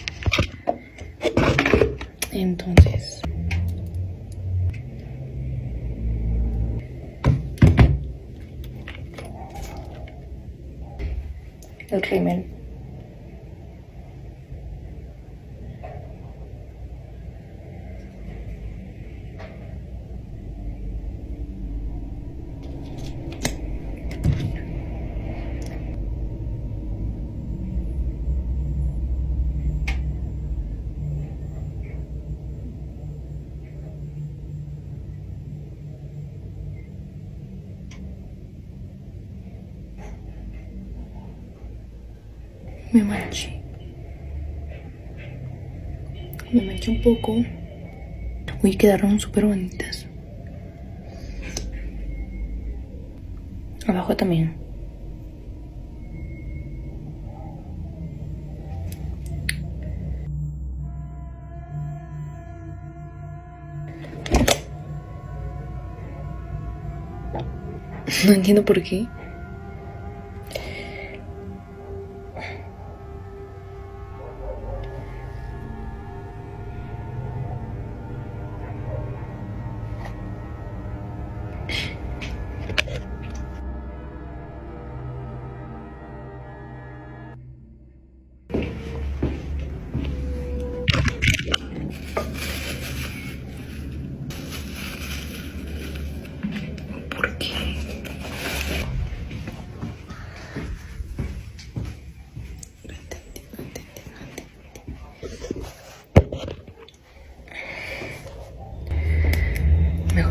Entonces, el crimen. Me manché un poco. Uy, quedaron súper bonitas. Abajo también. No entiendo por qué.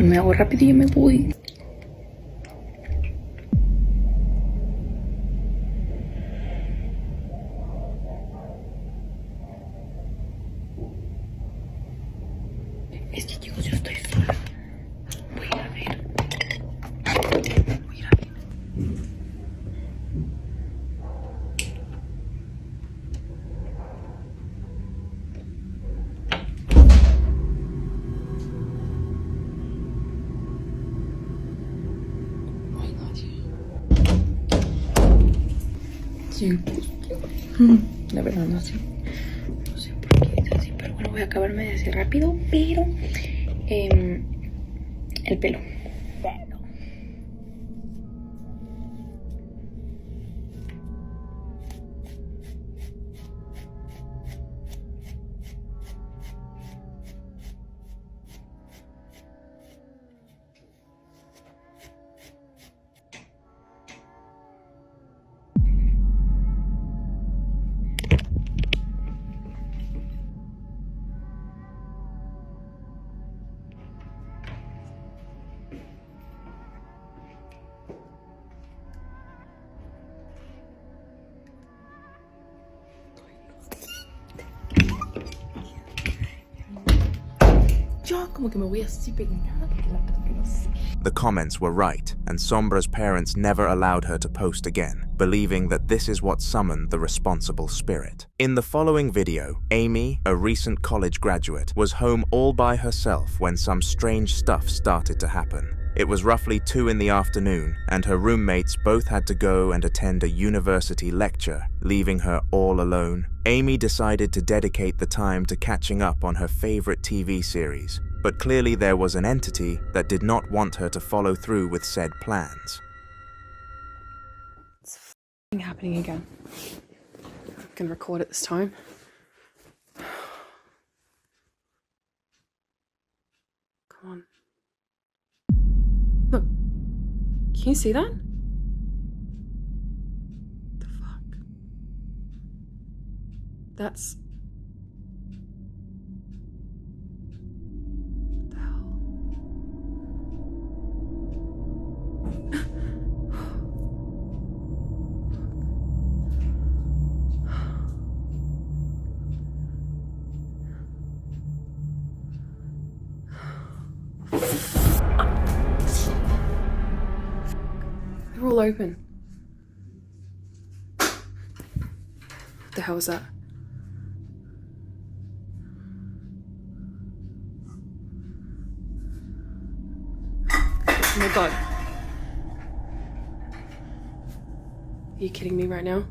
me hago rápido y yo me voy. Es que chicos, yo estoy sola. Voy a ir a ver. Voy a ir a ver. Sí, la verdad no sé. No sé por qué es así, pero bueno, voy a acabarme de hacer rápido, pero el pelo. Yo como que me voy así pegada porque la verdad que no sé.
The comments were right, and Sombra's parents never allowed her to post again, believing that this is what summoned the responsible spirit. In the following video, Amy, a recent college graduate, was home all by herself when some strange stuff started to happen. It was roughly 2 in the afternoon, and her roommates both had to go and attend a university lecture, leaving her all alone. Amy decided to dedicate the time to catching up on her favorite TV series, but clearly there was an entity that did not want her to follow through with said plans.
It's f***ing happening again. I can record it this time. Come on. Look. Can you see that? The fuck? That's... What the hell? They're all open. What the hell is that? Oh my god. Are you kidding me right now?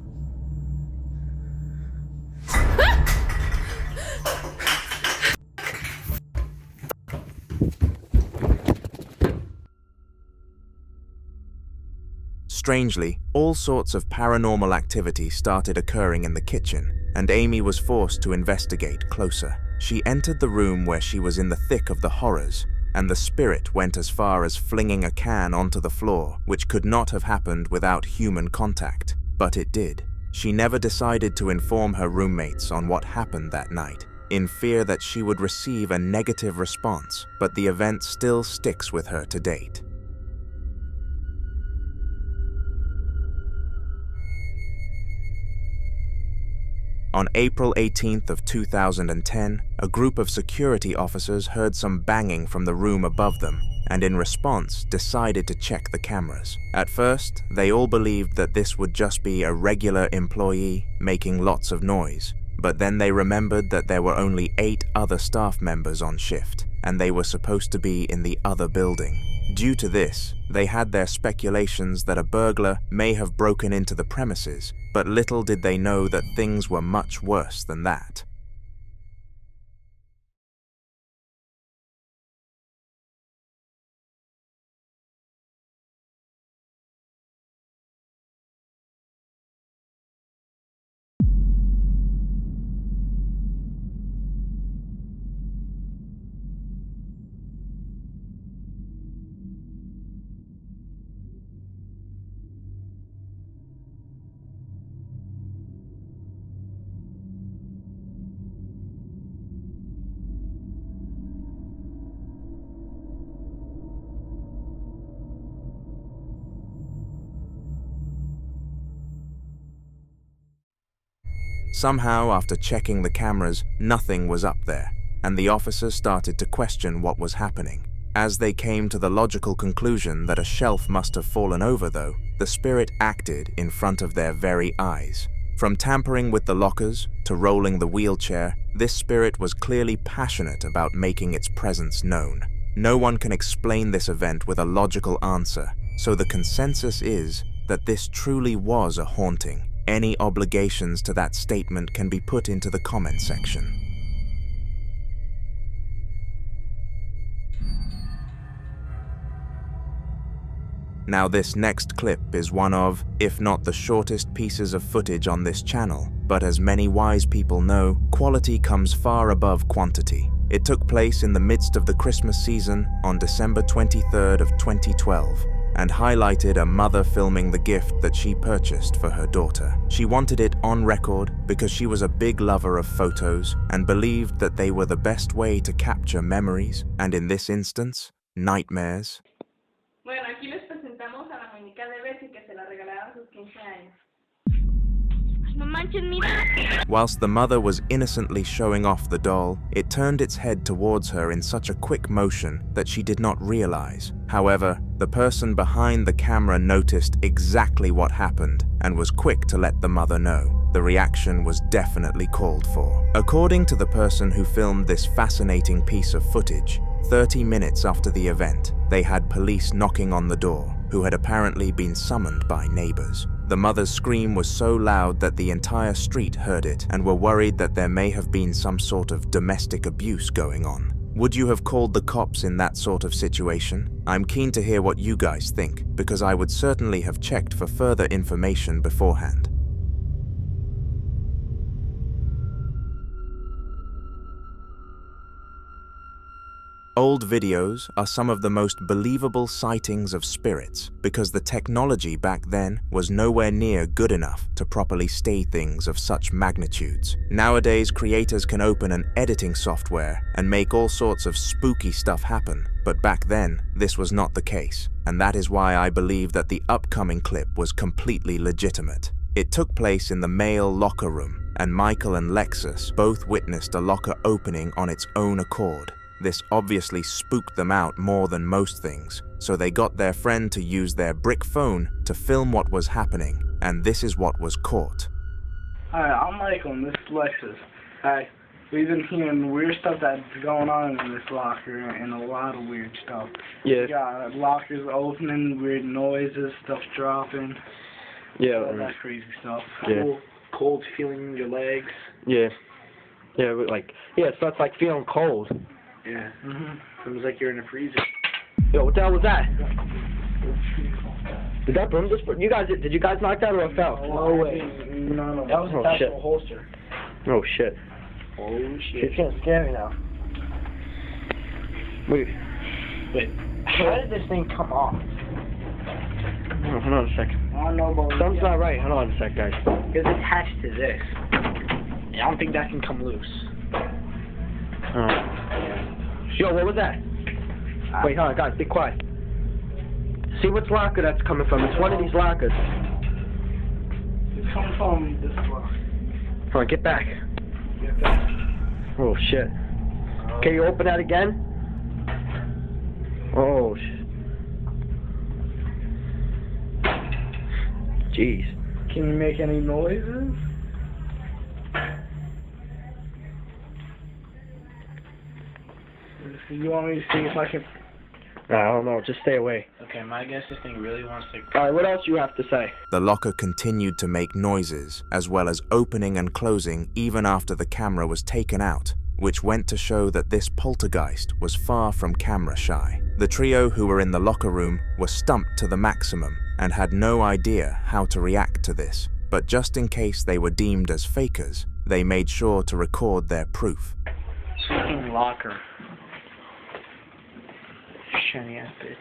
Strangely, all sorts of paranormal activity started occurring in the kitchen, and Amy was forced to investigate closer. She entered the room where she was in the thick of the horrors, and the spirit went as far as flinging a can onto the floor, which could not have happened without human contact, but it did. She never decided to inform her roommates on what happened that night, in fear that she would receive a negative response, but the event still sticks with her to date. On April 18th of 2010, a group of security officers heard some banging from the room above them, and in response decided to check the cameras. At first, they all believed that this would just be a regular employee making lots of noise, but then they remembered that there were only 8 other staff members on shift, and they were supposed to be in the other building. Due to this, they had their speculations that a burglar may have broken into the premises, but little did they know that things were much worse than that. Somehow, after checking the cameras, nothing was up there, and the officers started to question what was happening. As they came to the logical conclusion that a shelf must have fallen over though, the spirit acted in front of their very eyes. From tampering with the lockers to rolling the wheelchair, this spirit was clearly passionate about making its presence known. No one can explain this event with a logical answer, so the consensus is that this truly was a haunting. Any obligations to that statement can be put into the comment section. Now this next clip is one of, if not the shortest pieces of footage on this channel, but as many wise people know, quality comes far above quantity. It took place in the midst of the Christmas season on December 23rd of 2012 and highlighted a mother filming the gift that she purchased for her daughter. She wanted it on record because she was a big lover of photos and believed that they were the best way to capture memories, and in this instance, nightmares.
Bueno, aquí les presentamos a la muñeca de Bessie que se la regalaron a sus 15 años. No manches, mira.
Whilst the mother was innocently showing off the doll, it turned its head towards her in such a quick motion that she did not realize. However, the person behind the camera noticed exactly what happened and was quick to let the mother know. The reaction was definitely called for. According to the person who filmed this fascinating piece of footage, 30 minutes after the event, they had police knocking on the door, who had apparently been summoned by neighbors. The mother's scream was so loud that the entire street heard it and were worried that there may have been some sort of domestic abuse going on. Would you have called the cops in that sort of situation? I'm keen to hear what you guys think, because I would certainly have checked for further information beforehand. Old videos are some of the most believable sightings of spirits because the technology back then was nowhere near good enough to properly stay things of such magnitudes. Nowadays, creators can open an editing software and make all sorts of spooky stuff happen, but back then, this was not the case, and that is why I believe that the upcoming clip was completely legitimate. It took place in the male locker room, and Michael and Lexus both witnessed a locker opening on its own accord. This obviously spooked them out more than most things, so they got their friend to use their brick phone to film what was happening, and this is what was caught.
Hi, I'm Michael and this is Lexus. Hi, we've been hearing weird stuff that's going on in this locker and a lot of weird stuff.
Yeah.
We got lockers opening, weird noises, stuff dropping.
Yeah.
All that crazy stuff.
Yeah.
Cold feeling in your legs.
Yeah. Yeah, it starts like feeling cold.
Yeah. Feels like you're in a freezer.
Yo, what the hell was that? Did that broom just... Did you guys knock that or it fell?
No way. No. That was an actual holster.
Oh, shit.
Oh, shit.
It's getting scary now. Wait.
How did this thing come off?
Oh, hold on a second.
I don't know, but...
Something's not right. Hold on a sec, guys.
It's attached to this. I don't think that can come loose.
Yo, what was that? Wait, hold on, guys, be quiet. See which locker that's coming from. It's one of these lockers.
It's coming from this locker.
Hold on, get back.
Get back.
Oh, shit. Can you open that again? Oh, shit. Jeez.
Can you make any noises? You want me to see if I can...
I don't know, just stay away.
Okay, my guess this thing really wants to...
Alright, what else you have to say?
The locker continued to make noises, as well as opening and closing even after the camera was taken out, which went to show that this poltergeist was far from camera shy. The trio who were in the locker room were stumped to the maximum and had no idea how to react to this, but just in case they were deemed as fakers, they made sure to record their proof.
Fucking locker. Shiny ass bitch.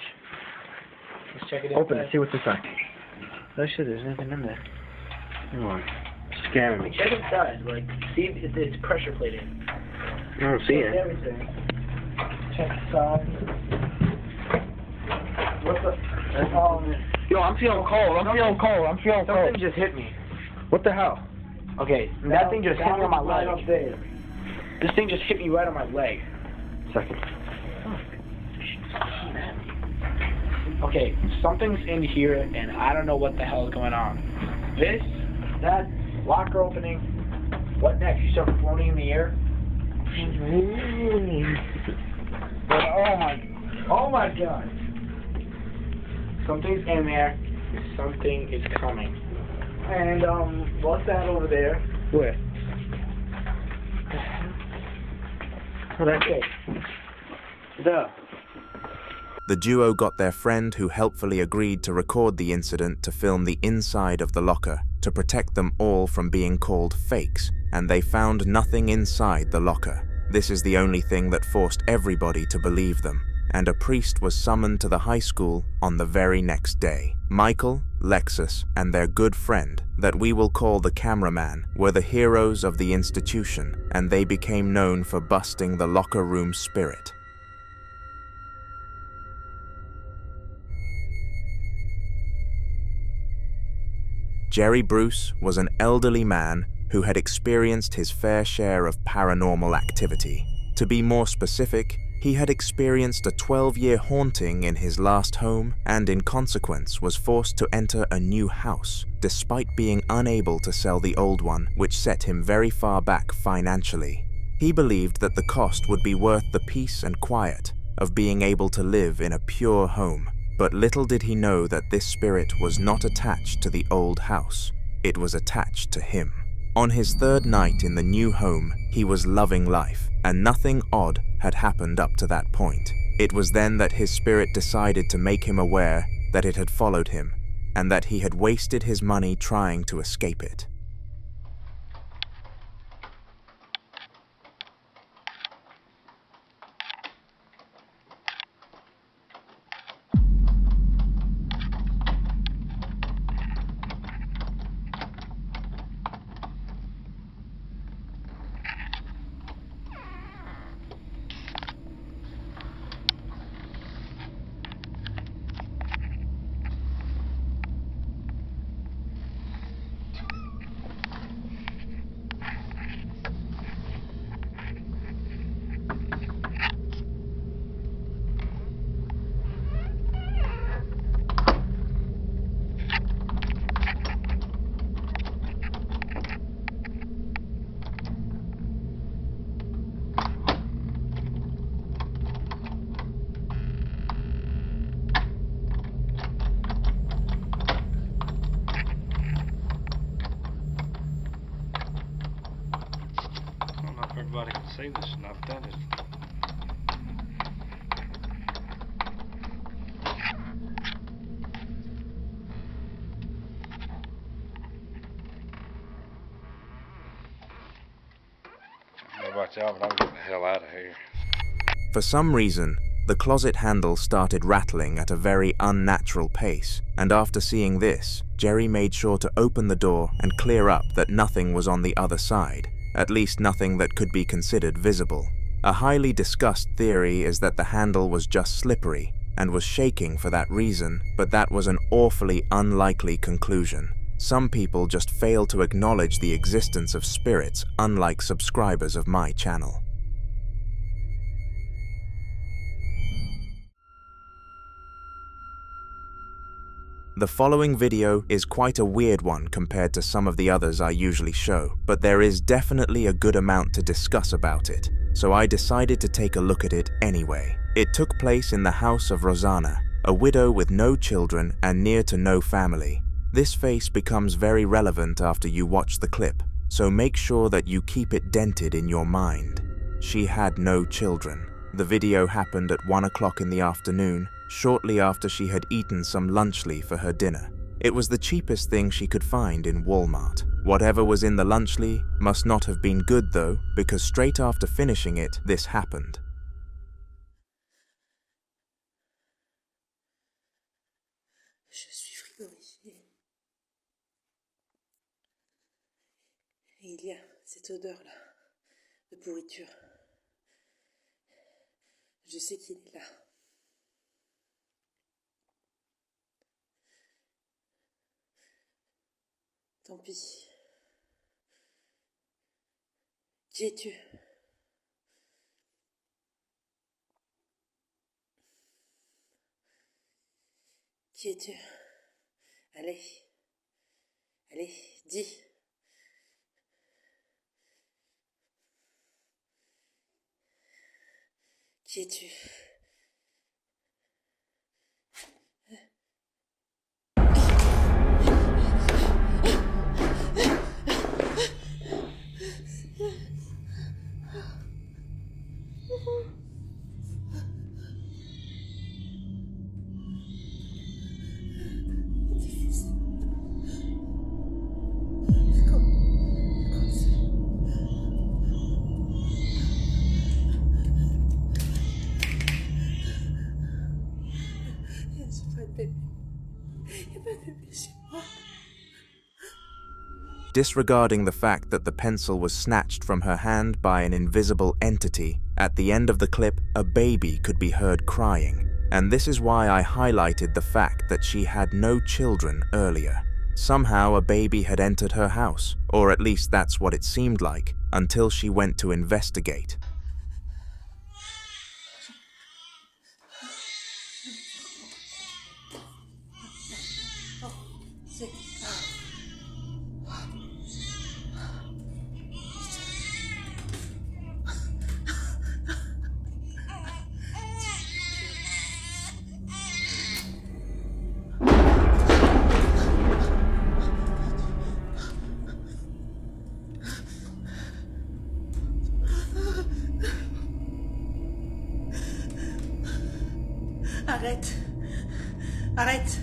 Let's check it out.
Open it, see what's inside.
Oh shit, there's nothing in there.
Come on. Scaring me.
Check inside, see if it's pressure plated.
I don't see it.
Everything. Check the size. What the?
Yo, I'm feeling cold. I'm feeling cold.
Something just hit me.
What the hell? Okay, that thing just hit me on my leg.
Right up there.
This thing just hit me right on my leg. Second. Okay, something's in here, and I don't know what the hell is going on. This, that, locker opening. What next? You start floating in the air? But oh my god. Something's in there. Something is coming.
And, what's that over there?
Where?
Okay. There.
The duo got their friend who helpfully agreed to record the incident to film the inside of the locker to protect them all from being called fakes, and they found nothing inside the locker. This is the only thing that forced everybody to believe them, and a priest was summoned to the high school on the very next day. Michael, Lexus, and their good friend, that we will call the cameraman, were the heroes of the institution, and they became known for busting the locker room spirit. Jerry Bruce was an elderly man who had experienced his fair share of paranormal activity. To be more specific, he had experienced a 12-year haunting in his last home and in consequence was forced to enter a new house, despite being unable to sell the old one, which set him very far back financially. He believed that the cost would be worth the peace and quiet of being able to live in a pure home. But little did he know that this spirit was not attached to the old house. It was attached to him. On his third night in the new home, he was loving life, and nothing odd had happened up to that point. It was then that his spirit decided to make him aware that it had followed him, and that he had wasted his money trying to escape it.
Everybody can see this, and I've done it. I don't know about y'all, but I'm getting the hell out of here.
For some reason, the closet handle started rattling at a very unnatural pace, and after seeing this, Jerry made sure to open the door and clear up that nothing was on the other side. At least nothing that could be considered visible. A highly discussed theory is that the handle was just slippery and was shaking for that reason, but that was an awfully unlikely conclusion. Some people just fail to acknowledge the existence of spirits, unlike subscribers of my channel. The following video is quite a weird one compared to some of the others I usually show, but there is definitely a good amount to discuss about it, so I decided to take a look at it anyway. It took place in the house of Rosanna, a widow with no children and near to no family. This face becomes very relevant after you watch the clip, so make sure that you keep it dented in your mind. She had no children. The video happened at 1 o'clock in the afternoon, shortly after she had eaten some lunchly for her dinner. It was the cheapest thing she could find in Walmart. Whatever was in the lunchly must not have been good though, because straight after finishing it, this happened.
Je suis frigorifiée. Et il y a cette odeur-là, de pourriture. Je sais qu'il est là. Tant pis. Qui es-tu? Qui es-tu? Allez. Allez, dis. Qui es-tu?
Disregarding the fact that the pencil was snatched from her hand by an invisible entity, at the end of the clip, a baby could be heard crying. And this is why I highlighted the fact that she had no children earlier. Somehow a baby had entered her house, or at least that's what it seemed like, until she went to investigate.
Arrête. Arrête.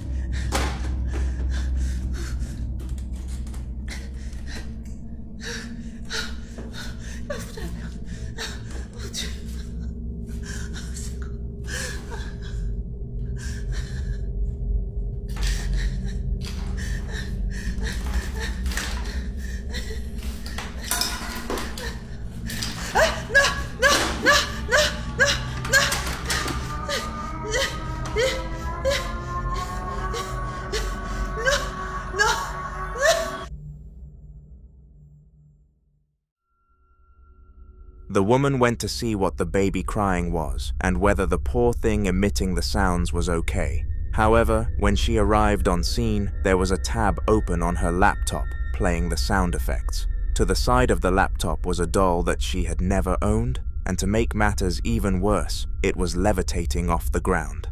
The woman went to see what the baby crying was, and whether the poor thing emitting the sounds was okay. However, when she arrived on scene, there was a tab open on her laptop, playing the sound effects. To the side of the laptop was a doll that she had never owned, and to make matters even worse, it was levitating off the ground.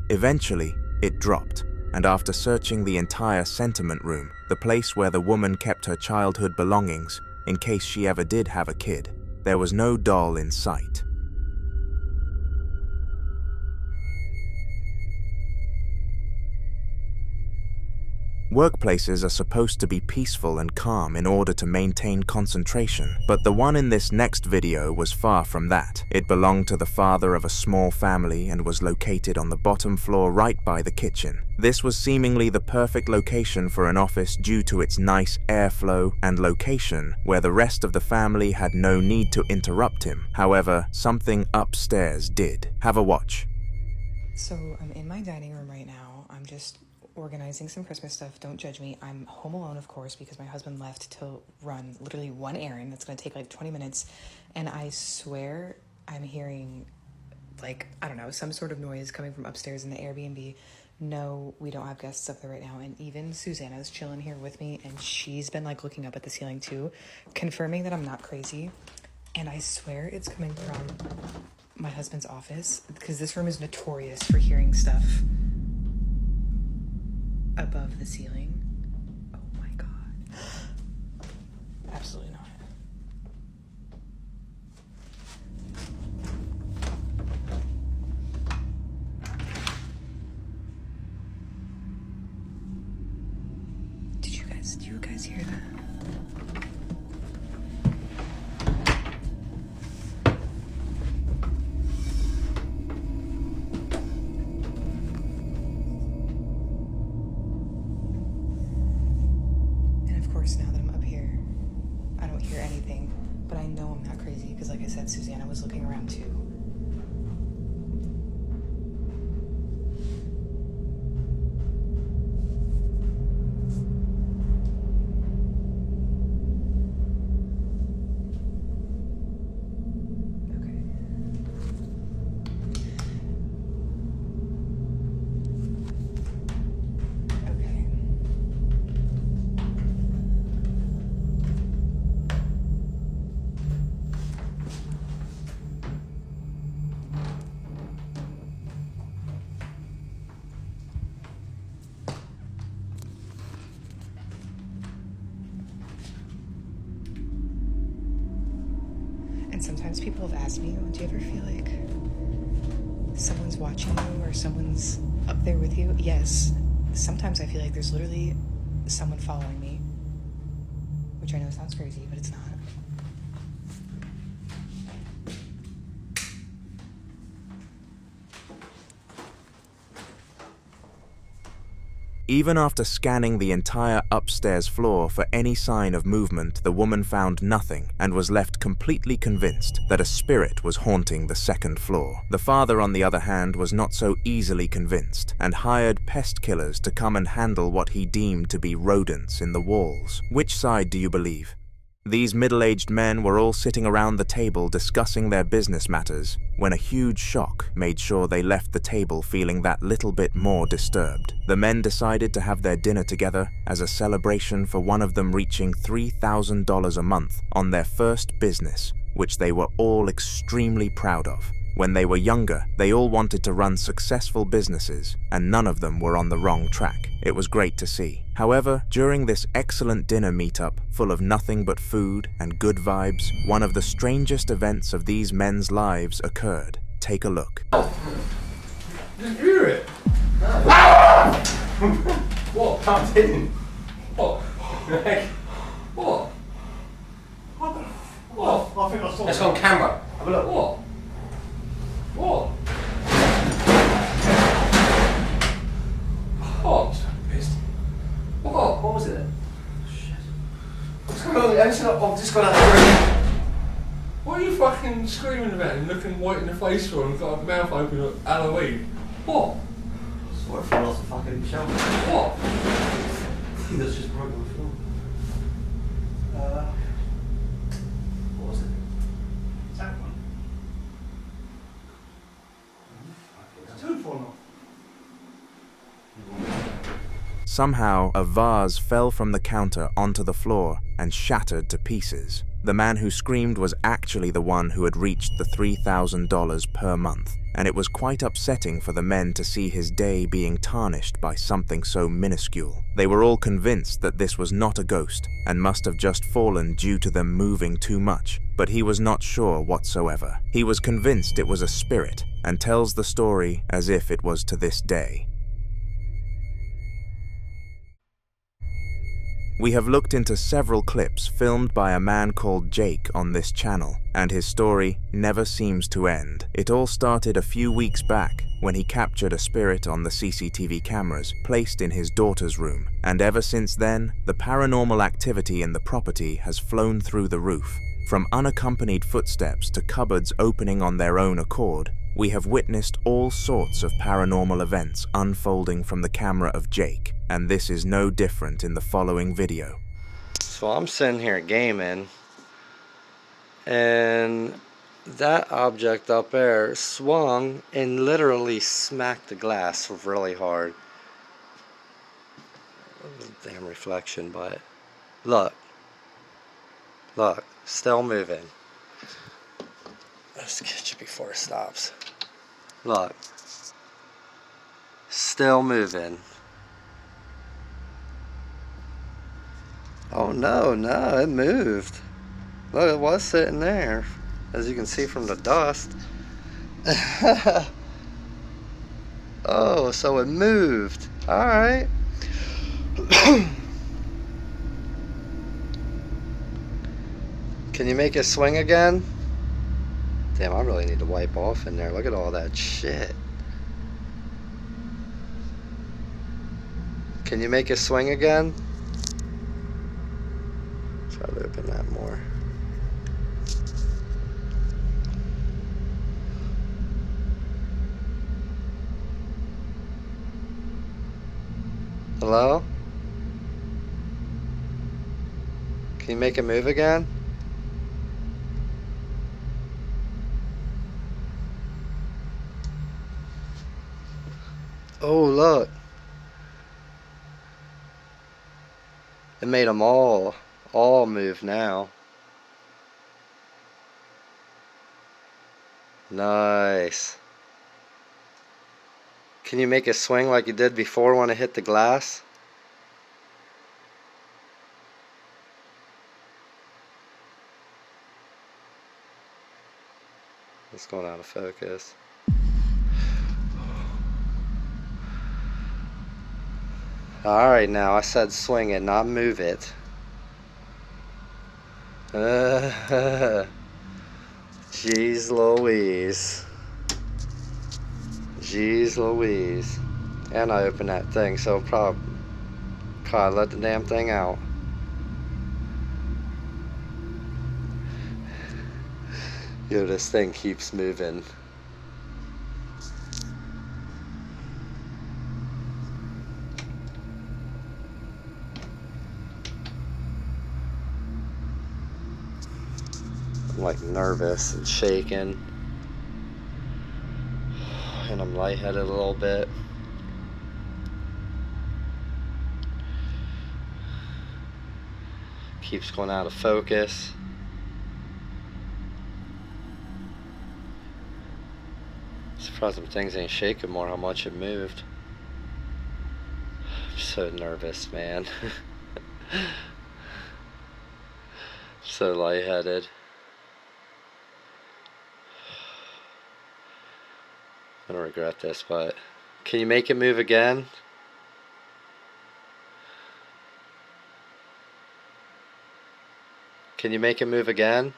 Eventually, it dropped, and after searching the entire sentiment room, the place where the woman kept her childhood belongings, in case she ever did have a kid, there was no doll in sight. Workplaces are supposed to be peaceful and calm in order to maintain concentration, but the one in this next video was far from that. It belonged to the father of a small family and was located on the bottom floor right by the kitchen. This was seemingly the perfect location for an office due to its nice airflow and location where the rest of the family had no need to interrupt him. However, something upstairs did. Have a watch.
So I'm in my dining room right now. I'm just organizing some Christmas stuff. Don't judge me. I'm home alone, of course, because my husband left to run literally one errand that's going to take like 20 minutes. And I swear I'm hearing like, I don't know, some sort of noise coming from upstairs in the Airbnb. No, we don't have guests up there right now. And even Susanna's chilling here with me, and she's been like looking up at the ceiling too, confirming that I'm not crazy. And I swear it's coming from my husband's office, because this room is notorious for hearing stuff above the ceiling. Oh my god. Absolutely not. Do you guys hear that? Now that I'm up here, I don't hear anything, but I know I'm not crazy because, like I said, Susanna was looking around too. And sometimes people have asked me, do you ever feel like someone's watching you or someone's up there with you? Yes. Sometimes I feel like there's literally someone following me, which I know sounds crazy, but it's not.
Even after scanning the entire upstairs floor for any sign of movement, the woman found nothing and was left completely convinced that a spirit was haunting the second floor. The father, on the other hand, was not so easily convinced and hired pest killers to come and handle what he deemed to be rodents in the walls. Which side do you believe? These middle-aged men were all sitting around the table discussing their business matters when a huge shock made sure they left the table feeling that little bit more disturbed. The men decided to have their dinner together as a celebration for one of them reaching $3,000 a month on their first business, which they were all extremely proud of. When they were younger, they all wanted to run successful businesses, and none of them were on the wrong track. It was great to see. However, during this excellent dinner meetup, full of nothing but food and good vibes, one of the strangest events of these men's lives occurred. Take a look.
Did you hear it? What? I didn't. What? What? What? I think I saw it. It's on camera. Have a look. What? What? What? What? What was it? Shit. What's going on? I've just got out of the room. What are you fucking screaming about and looking white in the face for and got a mouth open at Halloween? What? I saw it fall off the fucking shelf. What? I think that's just broken the floor. What was it? That one.
Somehow, a vase fell from the counter onto the floor and shattered to pieces. The man who screamed was actually the one who had reached the $3,000 per month, and it was quite upsetting for the men to see his day being tarnished by something so minuscule. They were all convinced that this was not a ghost and must have just fallen due to them moving too much, but he was not sure whatsoever. He was convinced it was a spirit and tells the story as if it was to this day. We have looked into several clips filmed by a man called Jake on this channel, and his story never seems to end. It all started a few weeks back when he captured a spirit on the CCTV cameras placed in his daughter's room, and ever since then, the paranormal activity in the property has flown through the roof. From unaccompanied footsteps to cupboards opening on their own accord, we have witnessed all sorts of paranormal events unfolding from the camera of Jake, and this is no different in the following video.
So I'm sitting here gaming, and that object up there swung and literally smacked the glass really hard. Damn reflection, but look, still moving. Let's get you before it stops. Look, still moving. Oh no, it moved. Look, it was sitting there, as you can see from the dust. Oh, so it moved. Alright. Can you make it swing again? Damn, I really need to wipe off in there. Look at all that shit. Can you make it swing again? Try to open that more. Hello? Can you make it move again? Oh, look. It made them all move now. Nice. Can you make it swing like you did before when it hit the glass? It's going out of focus. Alright, now I said swing it, not move it. Jeez Louise. Jeez Louise. And I opened that thing, so probably let the damn thing out. Yo, this thing keeps moving. I'm like nervous and shaking. And I'm lightheaded a little bit. Keeps going out of focus. Surprised them things ain't shaking more, how much it moved. I'm so nervous, man. So lightheaded. I'm gonna regret this, but can you make it move again? Can you make it move again?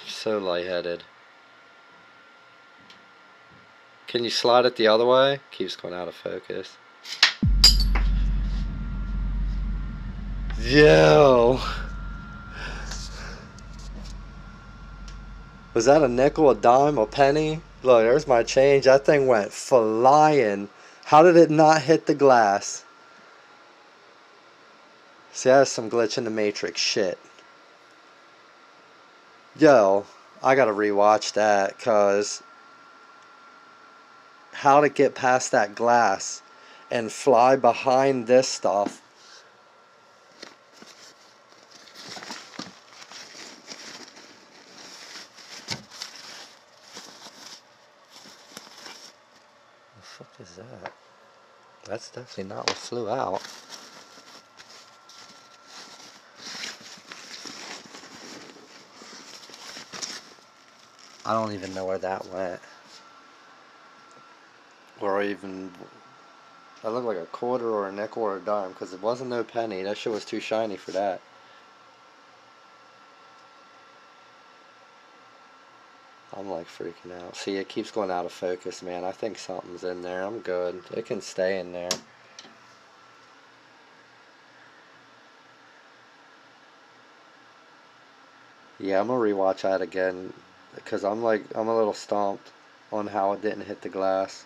So lightheaded. Can you slide it the other way? Keeps going out of focus. Yo! Was that a nickel, a dime, a penny? Look, there's my change. That thing went flying. How did it not hit the glass? See, that's some glitch in the Matrix shit. Yo, I gotta rewatch that, cause how to get past that glass and fly behind this stuff. The fuck is that? That's definitely not what flew out. I don't even know where that went. Or even, that looked like a quarter or a nickel or a dime, because it wasn't no penny. That shit was too shiny for that. I'm like freaking out. See, it keeps going out of focus, man. I think something's in there. I'm good. It can stay in there. Yeah, I'm gonna rewatch that again, because I'm a little stumped on how it didn't hit the glass.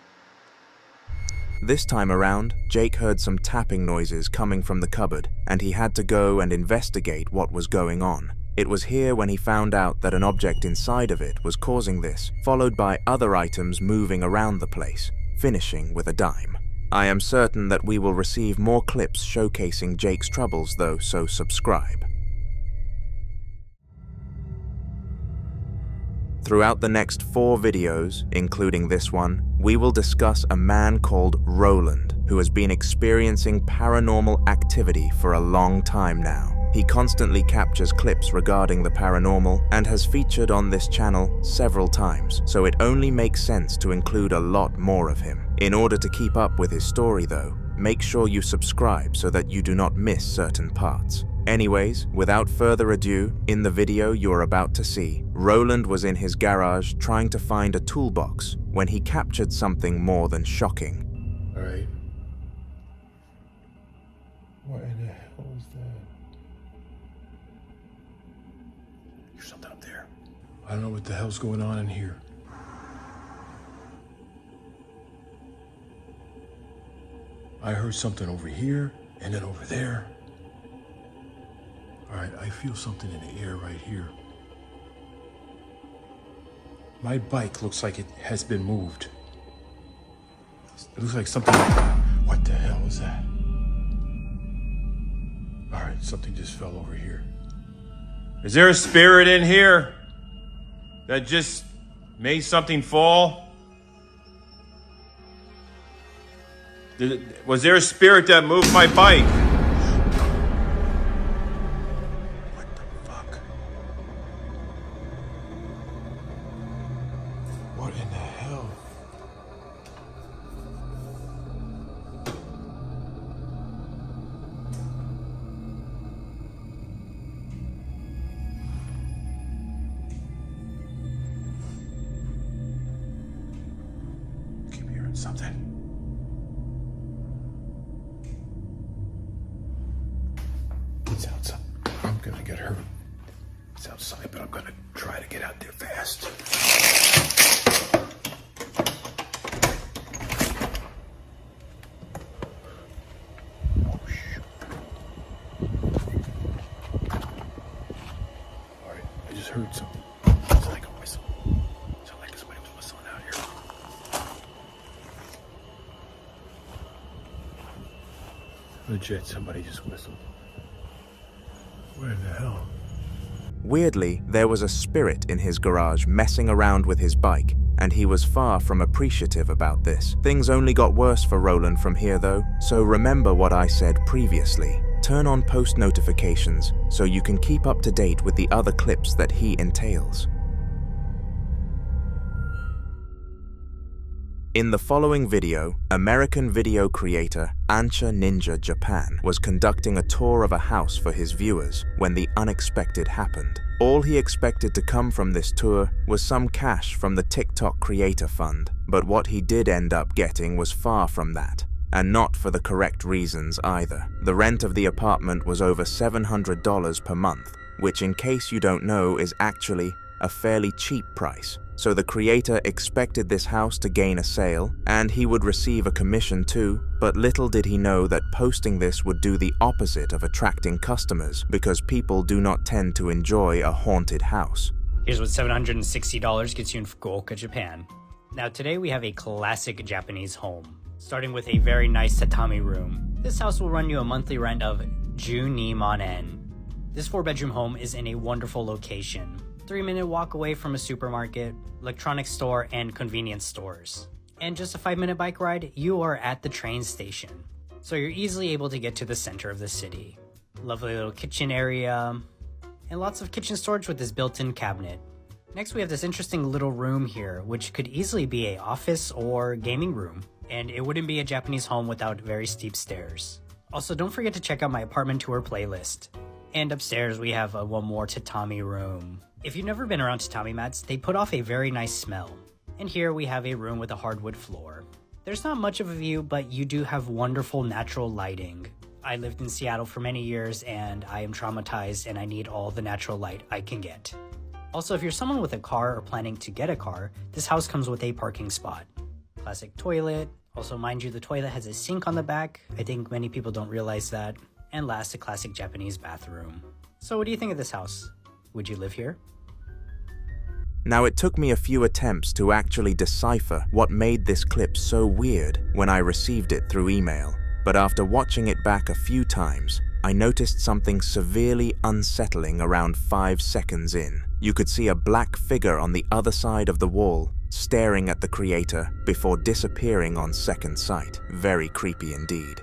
This time around, Jake heard some tapping noises coming from the cupboard, and he had to go and investigate what was going on. It was here when he found out that an object inside of it was causing this, followed by other items moving around the place, finishing with a dime. I am certain that we will receive more clips showcasing Jake's troubles though, so subscribe. Throughout the next 4 videos, including this one, we will discuss a man called Roland, who has been experiencing paranormal activity for a long time now. He constantly captures clips regarding the paranormal and has featured on this channel several times, so it only makes sense to include a lot more of him. In order to keep up with his story though, make sure you subscribe so that you do not miss certain parts. Anyways, without further ado, in the video you're about to see, Roland was in his garage trying to find a toolbox when he captured something more than shocking.
Alright. What in the hell was that? There's something up there. I don't know what the hell's going on in here. I heard something over here and then over there. All right, I feel something in the air right here. My bike looks like it has been moved. It looks like something. What the hell is that? All right, something just fell over here. Is there a spirit in here that just made something fall? Was there a spirit that moved my bike?
Something. It's outside. I'm gonna get hurt. It's outside, but I'm gonna try to get out there fast. Oh, shoot. Alright, I just heard something. It's like a whistle. It sounded like somebody was whistling out here. Legit, somebody just whistled. Where the hell?
Weirdly, there was a spirit in his garage messing around with his bike, and he was far from appreciative about this. Things only got worse for Roland from here though, so remember what I said previously. Turn on post notifications so you can keep up to date with the other clips that he entails. In the following video, American video creator Ancha Ninja Japan was conducting a tour of a house for his viewers when the unexpected happened. All he expected to come from this tour was some cash from the TikTok Creator Fund, but what he did end up getting was far from that, and not for the correct reasons either. The rent of the apartment was over $700 per month, which in case you don't know is actually a fairly cheap price. So the creator expected this house to gain a sale, and he would receive a commission too, but little did he know that posting this would do the opposite of attracting customers, because people do not tend to enjoy a haunted house.
Here's what $760 gets you in Fukuoka, Japan. Now today we have a classic Japanese home, starting with a very nice tatami room. This house will run you a monthly rent of 12 man. This 4-bedroom home is in a wonderful location. 3-minute walk away from a supermarket, electronics store, and convenience stores. And just a 5-minute bike ride, you are at the train station. So you're easily able to get to the center of the city. Lovely little kitchen area, and lots of kitchen storage with this built-in cabinet. Next we have this interesting little room here, which could easily be an office or gaming room. And it wouldn't be a Japanese home without very steep stairs. Also, don't forget to check out my apartment tour playlist. And upstairs we have one more tatami room. If you've never been around tatami mats, they put off a very nice smell. And here we have a room with a hardwood floor. There's not much of a view, but you do have wonderful natural lighting. I lived in Seattle for many years and I am traumatized and I need all the natural light I can get. Also, if you're someone with a car or planning to get a car, this house comes with a parking spot. Classic toilet. Also, mind you, the toilet has a sink on the back. I think many people don't realize that. And last, a classic Japanese bathroom. So what do you think of this house? Would you live here?
Now, it took me a few attempts to actually decipher what made this clip so weird when I received it through email, but after watching it back a few times, I noticed something severely unsettling around 5 seconds in. You could see a black figure on the other side of the wall, staring at the creator before disappearing on second sight. Very creepy indeed.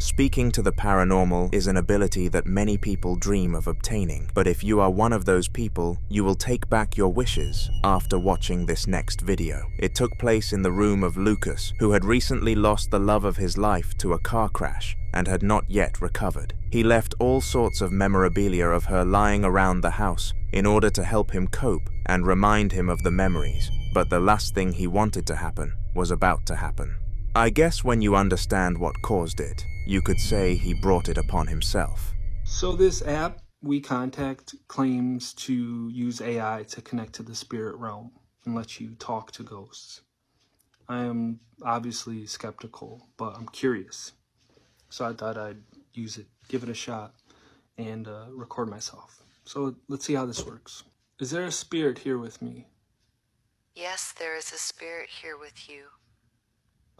Speaking to the paranormal is an ability that many people dream of obtaining, but if you are one of those people, you will take back your wishes after watching this next video. It took place in the room of Lucas, who had recently lost the love of his life to a car crash and had not yet recovered. He left all sorts of memorabilia of her lying around the house in order to help him cope and remind him of the memories, but the last thing he wanted to happen was about to happen. I guess when you understand what caused it, you could say he brought it upon himself.
So this app, We Contact, claims to use AI to connect to the spirit realm and let you talk to ghosts. I am obviously skeptical, but I'm curious. So I thought I'd use it, give it a shot, and record myself. So let's see how this works. Is there a spirit here with me?
Yes, there is a spirit here with you.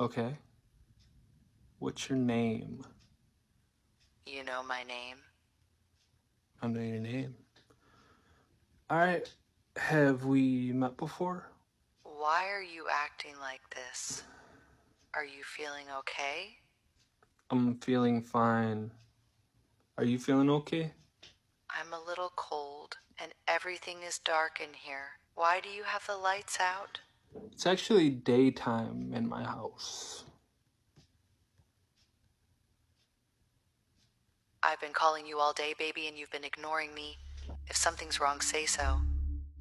Okay. What's your name?
You know my name.
I know your name. Alright, have we met before?
Why are you acting like this? Are you feeling okay?
I'm feeling fine. Are you feeling okay?
I'm a little cold, and everything is dark in here. Why do you have the lights out?
It's actually daytime in my house.
I've been calling you all day, baby, and you've been ignoring me. If something's wrong, say so.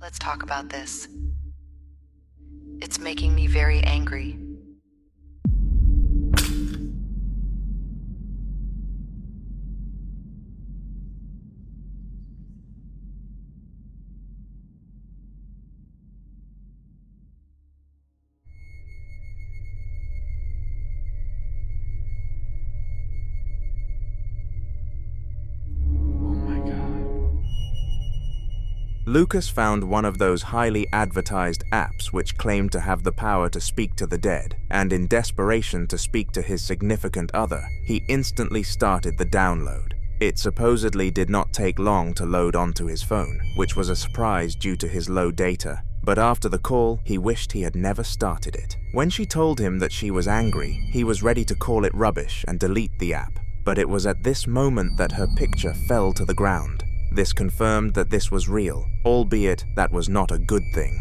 Let's talk about this. It's making me very angry.
Lucas found one of those highly advertised apps which claimed to have the power to speak to the dead, and in desperation to speak to his significant other, he instantly started the download. It supposedly did not take long to load onto his phone, which was a surprise due to his low data. But after the call, he wished he had never started it. When she told him that she was angry, he was ready to call it rubbish and delete the app. But it was at this moment that her picture fell to the ground. This confirmed that this was real, albeit that was not a good thing.